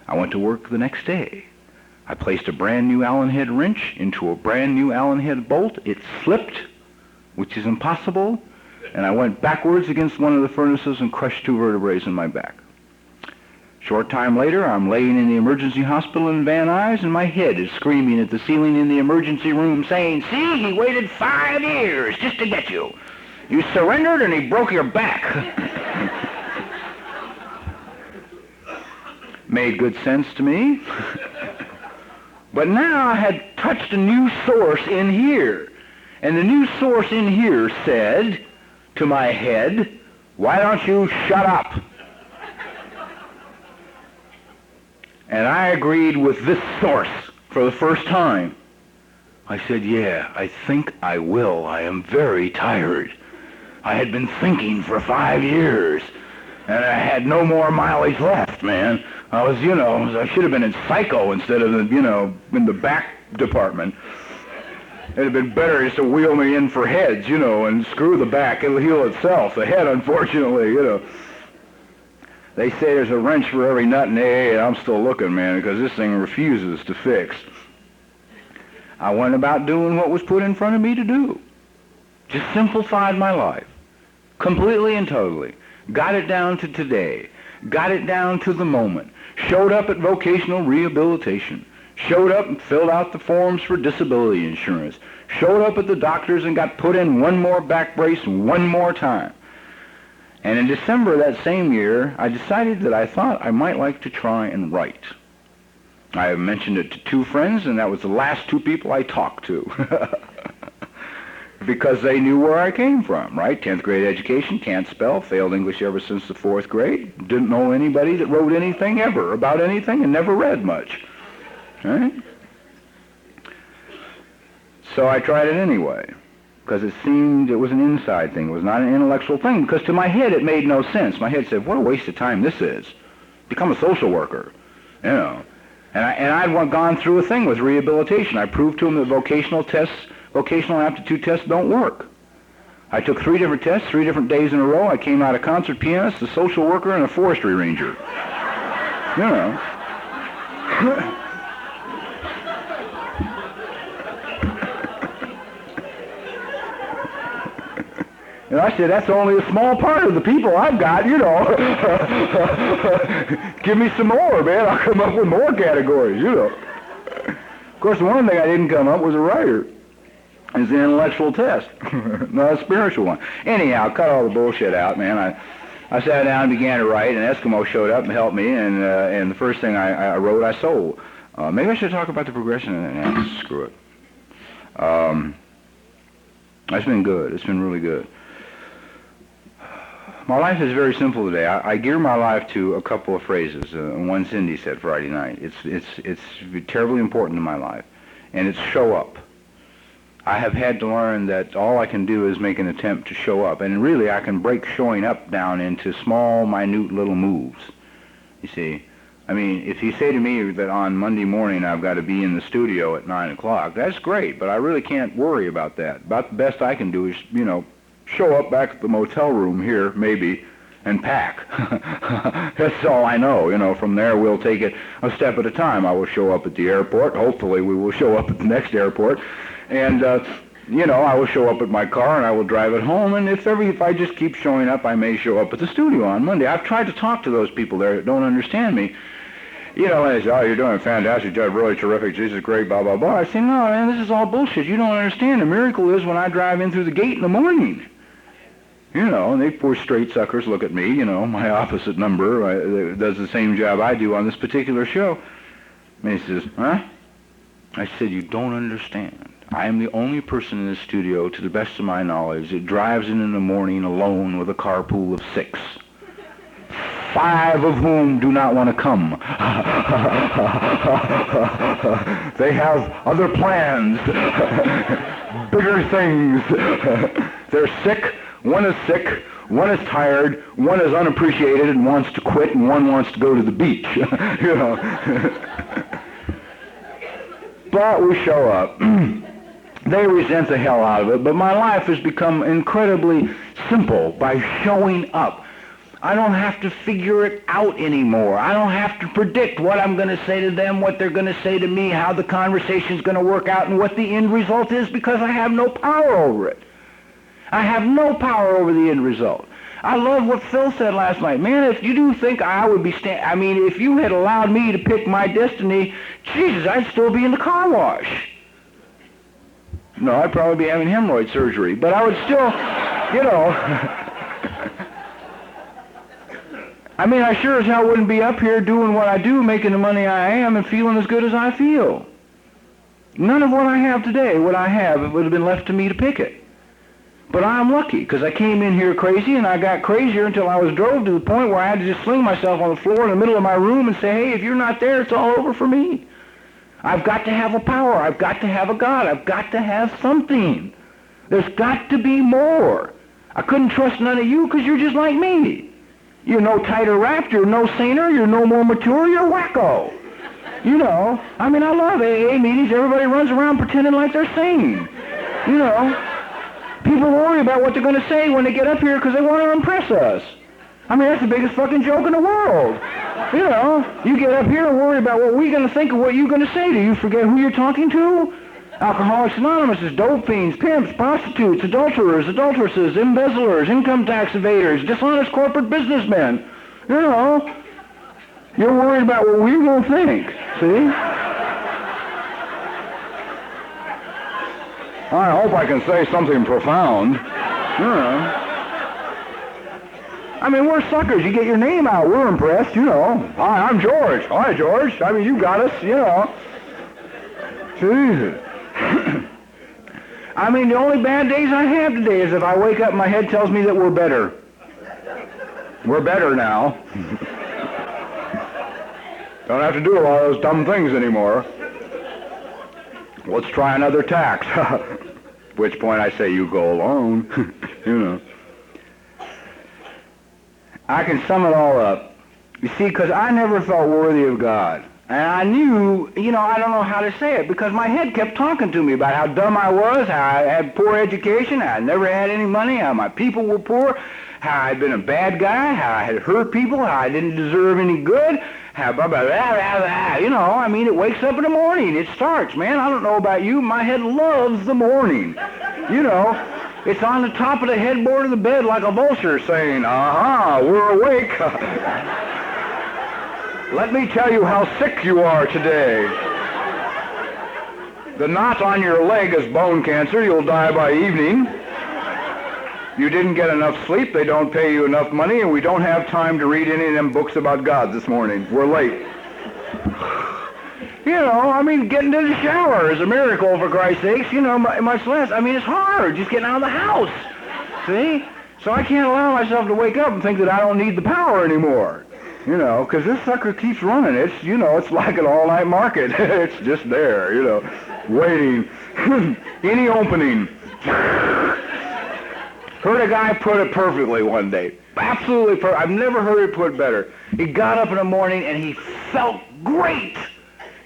Speaker 3: I went to work the next day. I placed a brand new Allen head wrench into a brand new Allen head bolt. It slipped, which is impossible, and I went backwards against one of the furnaces and crushed 2 vertebrae in my back. Short time later, I'm laying in the emergency hospital in Van Nuys, and my head is screaming at the ceiling in the emergency room saying, see, he waited 5 years just to get you. You surrendered and he broke your back. Made good sense to me. But now I had touched a new source in here. And the new source in here said to my head, why don't you shut up? And I agreed with this source for the first time. I said, yeah, I think I will. I am very tired. I had been thinking for 5 years, and I had no more mileage left, man. I was, I should have been in psycho instead of, in the back department. It'd have been better just to wheel me in for heads, and screw the back. It'll heal itself. The head, unfortunately, They say there's a wrench for every nut in AA, and I'm still looking, man, because this thing refuses to fix. I went about doing what was put in front of me to do. Just simplified my life. Completely and totally. Got it down to today. Got it down to the moment. Showed up at vocational rehabilitation. Showed up and filled out the forms for disability insurance. Showed up at the doctor's and got put in one more back brace one more time. And in December of that same year, I decided that I thought I might like to try and write. I mentioned it to 2 friends, and that was the last 2 people I talked to. Because they knew where I came from, right? 10th grade education, can't spell, failed English ever since the 4th grade. Didn't know anybody that wrote anything ever about anything and never read much. Right? So I tried it anyway, because it seemed it was an inside thing. It was not an intellectual thing, because to my head it made no sense. My head said, what a waste of time this is. Become a social worker, And I'd gone through a thing with rehabilitation. I proved to them that vocational aptitude tests don't work. I took 3 different tests, 3 different days in a row. I came out a concert pianist, a social worker, and a forestry ranger. And I said, that's only a small part of the people I've got, Give me some more, man. I'll come up with more categories, Of course, the one thing I didn't come up was a writer. It's an intellectual test, not a spiritual one. Anyhow, cut all the bullshit out, man. I sat down and began to write, and Eskimo showed up and helped me, and the first thing I wrote, I sold. Maybe I should talk about the progression. Screw it. It's been good. It's been really good. My life is very simple today. I gear my life to a couple of phrases. One Cindy said Friday night. It's terribly important to my life, and it's show up. I have had to learn that all I can do is make an attempt to show up, and really I can break showing up down into small, minute little moves. You see, I mean, if you say to me that on Monday morning I've got to be in the studio at 9 o'clock, that's great, but I really can't worry about that. About the best I can do is, show up back at the motel room here, maybe, and pack. That's all I know. From there we'll take it a step at a time. I will show up at the airport. Hopefully we will show up at the next airport. And, I will show up at my car and I will drive it home. And if I just keep showing up, I may show up at the studio on Monday. I've tried to talk to those people there that don't understand me. And they say, oh, you're doing a fantastic job, really terrific, this is great, blah, blah, blah. I say, no, man, this is all bullshit. You don't understand. The miracle is when I drive in through the gate in the morning. You know, and they poor straight suckers look at me, you know, my opposite number, does the same job I do on this particular show. And he says, huh? I said, you don't understand. I am the only person in this studio, to the best of my knowledge, that drives in the morning alone with a carpool of 6. 5 of whom do not want to come. They have other plans, bigger things. They're sick, one is tired, one is unappreciated and wants to quit, and one wants to go to the beach. You know. But we show up. They resent the hell out of it, but my life has become incredibly simple by showing up. I don't have to figure it out anymore. I don't have to predict what I'm going to say to them, what they're going to say to me, how the conversation's going to work out, and what the end result is, because I have no power over it. I have no power over the end result. I love what Phil said last night. Man, if you do think I would be if you had allowed me to pick my destiny, Jesus, I'd still be in the car wash. No, I'd probably be having hemorrhoid surgery, but I would still, you know. I mean, I sure as hell wouldn't be up here doing what I do, making the money I am, and feeling as good as I feel. None of what I have today would I have if it would have been left to me to pick it. But I'm lucky, because I came in here crazy, and I got crazier until I was drove to the point where I had to just sling myself on the floor in the middle of my room and say, hey, if you're not there, it's all over for me. I've got to have a power. I've got to have a God. I've got to have something. There's got to be more. I couldn't trust none of you because you're just like me. You're no tighter wrapped. You're no saner. You're no more mature. You're wacko. You know, I mean, I love AA meetings. Everybody runs around pretending like they're sane. You know, people worry about what they're going to say when they get up here because they want to impress us. I mean, that's the biggest fucking joke in the world. You know, you get up here and worry about what we're going to think of what you're going to say. Do you forget who you're talking to? Alcoholics Anonymous is dope fiends, pimps, prostitutes, adulterers, adulteresses, embezzlers, income tax evaders, dishonest corporate businessmen. You know, you're worried about what we're going to think. See? I hope I can say something profound. You know. I mean, we're suckers. You get your name out, we're impressed, you know. Hi, I'm George. Hi, George. I mean, you got us, you know. Jesus. I mean, the only bad days I have today is if I wake up and my head tells me that we're better. We're better now. Don't have to do a lot of those dumb things anymore. Let's try another tax. At which point I say, you go alone. You know. I can sum it all up. You see, because I never felt worthy of God. And I knew, you know, I don't know how to say it, because my head kept talking to me about how dumb I was, how I had poor education, how I never had any money, how my people were poor, how I'd been a bad guy, how I had hurt people, how I didn't deserve any good, how blah, blah, blah, blah, blah. You know, I mean, it wakes up in the morning. It starts, man. I don't know about you. My head loves the morning. You know, it's on the top of the headboard of the bed like a vulture saying, aha, we're awake. Let me tell you how sick you are today. The knot on your leg is bone cancer. You'll die by evening. You didn't get enough sleep. They don't pay you enough money, and we don't have time to read any of them books about God this morning. We're late. You know, I mean, getting to the shower is a miracle, for Christ's sakes. You know, much less. I mean, it's hard just getting out of the house. See? So I can't allow myself to wake up and think that I don't need the power anymore. You know, because this sucker keeps running. It's, you know, it's like an all-night market. It's just there, you know, waiting. Any opening. Heard a guy put it perfectly one day. Absolutely perfect. I've never heard it put better. He got up in the morning and he felt great.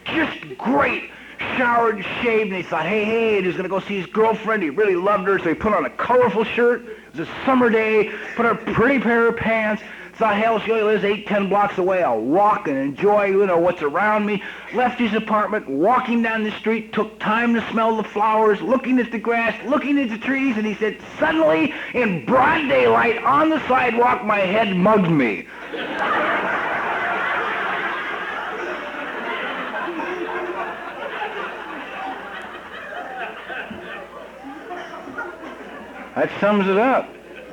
Speaker 3: Just great. Showered and shaved, and he thought, hey, he was going to go see his girlfriend. He really loved her, so he put on a colorful shirt. It was a summer day. Put on a pretty pair of pants. Thought, hell, she only lives 8-10 blocks away. I'll walk and enjoy, you know, what's around me. Left his apartment, walking down the street, took time to smell the flowers, looking at the grass, looking at the trees, and he said, suddenly, in broad daylight, on the sidewalk, my head mugged me. That sums it up.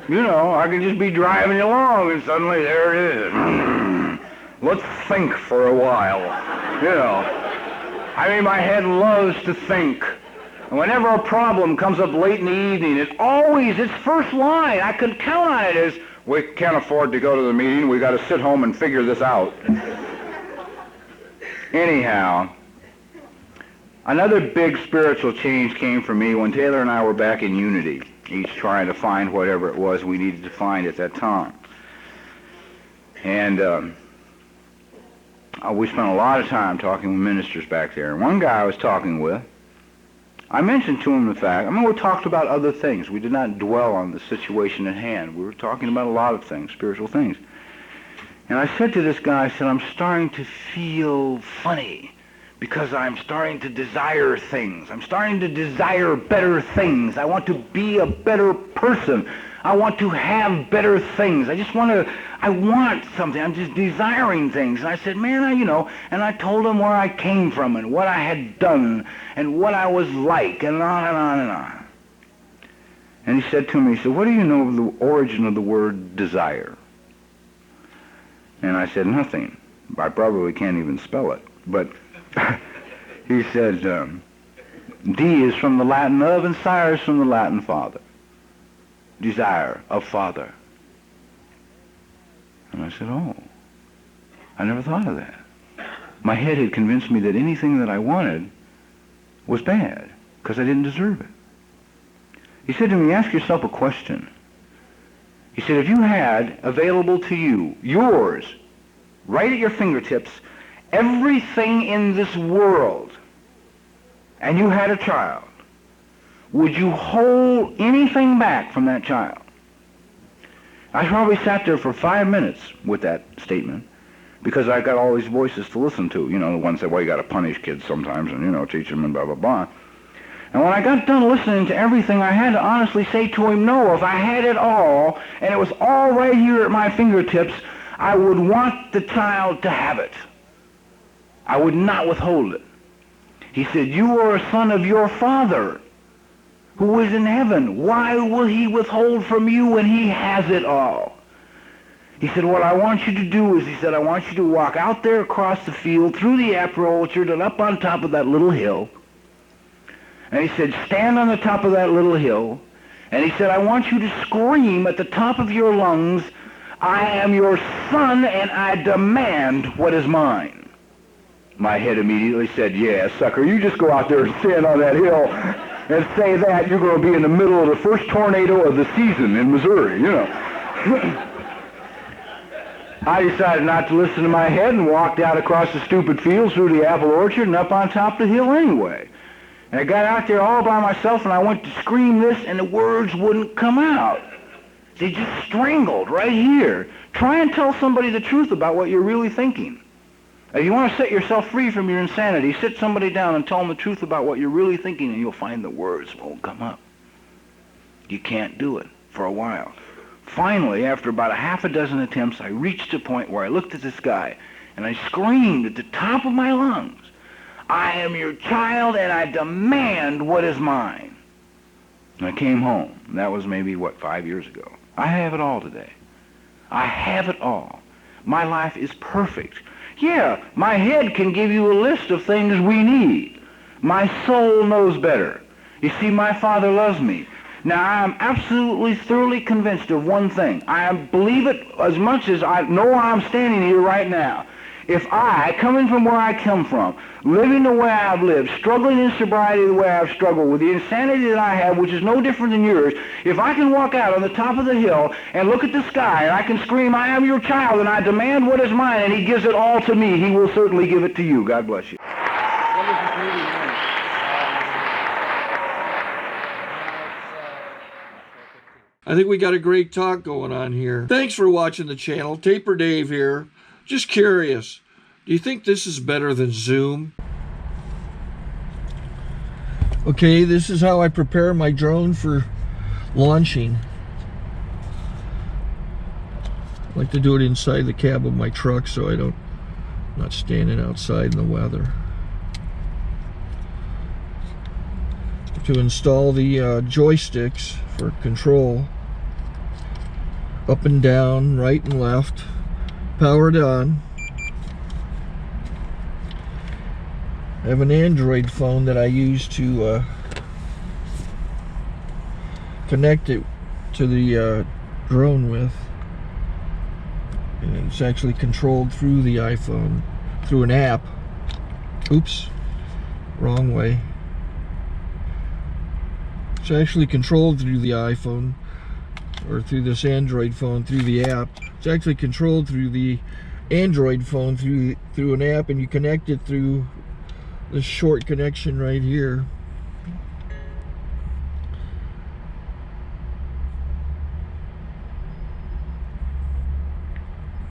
Speaker 3: You know, I could just be driving along and suddenly there it is. Let's think for a while. You know, I mean, my head loves to think. And whenever a problem comes up late in the evening, its first line, I can count on it, is, we can't afford to go to the meeting, we got to sit home and figure this out. Anyhow, another big spiritual change came for me when Taylor and I were back in Unity, each trying to find whatever it was we needed to find at that time. And we spent a lot of time talking with ministers back there. And one guy I was talking with, I mentioned to him the fact, I mean, we talked about other things. We did not dwell on the situation at hand. We were talking about a lot of things, spiritual things. And I said to this guy, I said, I'm starting to feel funny because I'm starting to desire things. I'm starting to desire better things. I want to be a better person. I want to have better things. I want something. I'm just desiring things. And I said, man, you know, and I told him where I came from and what I had done and what I was like, and on and on and on. And he said to me, he said, what do you know of the origin of the word desire? And I said, nothing. I probably can't even spell it. But he said, D is from the Latin of, and sire is from the Latin father. Desire of father. And I said, oh, I never thought of that. My head had convinced me that anything that I wanted was bad, because I didn't deserve it. He said to me, ask yourself a question. He said, if you had available to you, yours, right at your fingertips, everything in this world, and you had a child, would you hold anything back from that child? I probably sat there for 5 minutes with that statement, because I got all these voices to listen to. You know, the ones that, well, you got to punish kids sometimes and, you know, teach them and blah, blah, blah. And when I got done listening to everything, I had to honestly say to him, no, if I had it all, and it was all right here at my fingertips, I would want the child to have it. I would not withhold it. He said, you are a son of your father who is in heaven. Why will he withhold from you when he has it all? He said, what I want you to do is, he said, I want you to walk out there across the field, through the apple orchard, and up on top of that little hill. And he said, stand on the top of that little hill. And he said, I want you to scream at the top of your lungs, I am your son, and I demand what is mine. My head immediately said, yeah, sucker, you just go out there and stand on that hill and say that, you're going to be in the middle of the first tornado of the season in Missouri, you know. I decided not to listen to my head and walked out across the stupid fields, through the apple orchard, and up on top of the hill anyway. And I got out there all by myself, and I went to scream this, and the words wouldn't come out. They just strangled right here. Try and tell somebody the truth about what you're really thinking. If you want to set yourself free from your insanity, sit somebody down and tell them the truth about what you're really thinking, and you'll find the words won't come up. You can't do it for a while. Finally, after about a half a dozen attempts, I reached a point where I looked at this guy, and I screamed at the top of my lungs, I am your child, and I demand what is mine. And I came home. That was maybe, 5 years ago. I have it all today. I have it all. My life is perfect. Yeah, my head can give you a list of things we need. My soul knows better. You see, my Father loves me. Now, I am absolutely, thoroughly convinced of one thing. I believe it as much as I know I'm standing here right now. If I, coming from where I come from, living the way I've lived, struggling in sobriety the way I've struggled, with the insanity that I have, which is no different than yours, if I can walk out on the top of the hill and look at the sky and I can scream, I am your child and I demand what is mine, and he gives it all to me, he will certainly give it to you. God bless you.
Speaker 1: I think we got a great talk going on here. Thanks for watching the channel. Taper Dave here. Just curious, do you think this is better than Zoom? Okay, this is how I prepare my drone for launching. I like to do it inside the cab of my truck so I'm not standing outside in the weather. To install the joysticks for control, up and down, right and left, powered on. I have an Android phone that I use to connect it to the drone with. And it's actually controlled through the iPhone, through an app. Oops, wrong way. It's actually controlled through the iPhone, or through this Android phone, through the app. It's actually controlled through the Android phone, through an app, and you connect it through this short connection right here.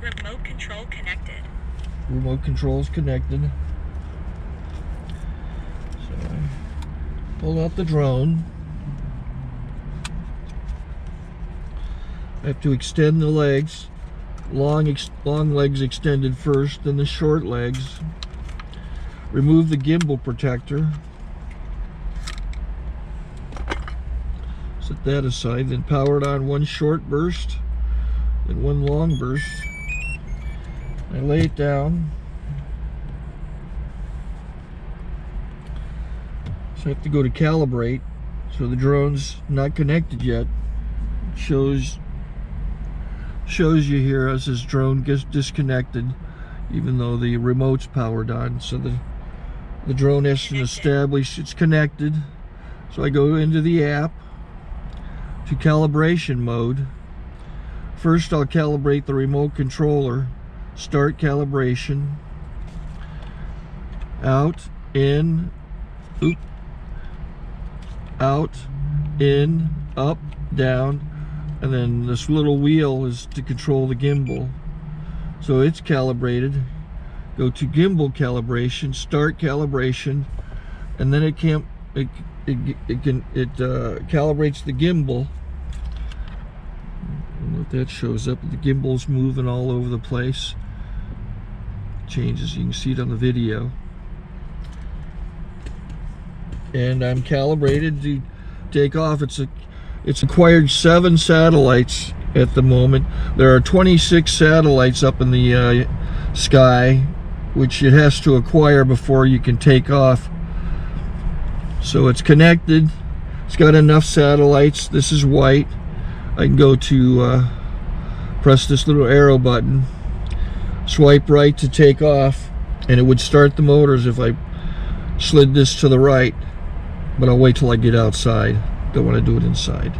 Speaker 5: Remote control connected.
Speaker 1: Remote control's connected. So I pull out the drone. I have to extend the legs. Long legs extended first, then the short legs. Remove the gimbal protector. Set that aside, then power it on one short burst, then one long burst. I lay it down. So I have to go to calibrate. So the drone's not connected yet. It shows you here as this drone gets disconnected, even though the remote's powered on. So the drone has to establish it's connected. So I go into the app to calibration mode. First I'll calibrate the remote controller. Start calibration. Out, in, out, in, up, down, and then this little wheel is to control the gimbal. So it's calibrated. Go to gimbal calibration, start calibration, and then it calibrates the gimbal. If that shows up, the gimbal's moving all over the place. Changes, you can see it on the video. And I'm calibrated to take off. It's acquired 7 satellites at the moment. There are 26 satellites up in the sky, which it has to acquire before you can take off. So it's connected. It's got enough satellites. This is white. I can go to press this little arrow button, swipe right to take off, and it would start the motors if I slid this to the right. But I'll wait till I get outside. Don't want to do it inside.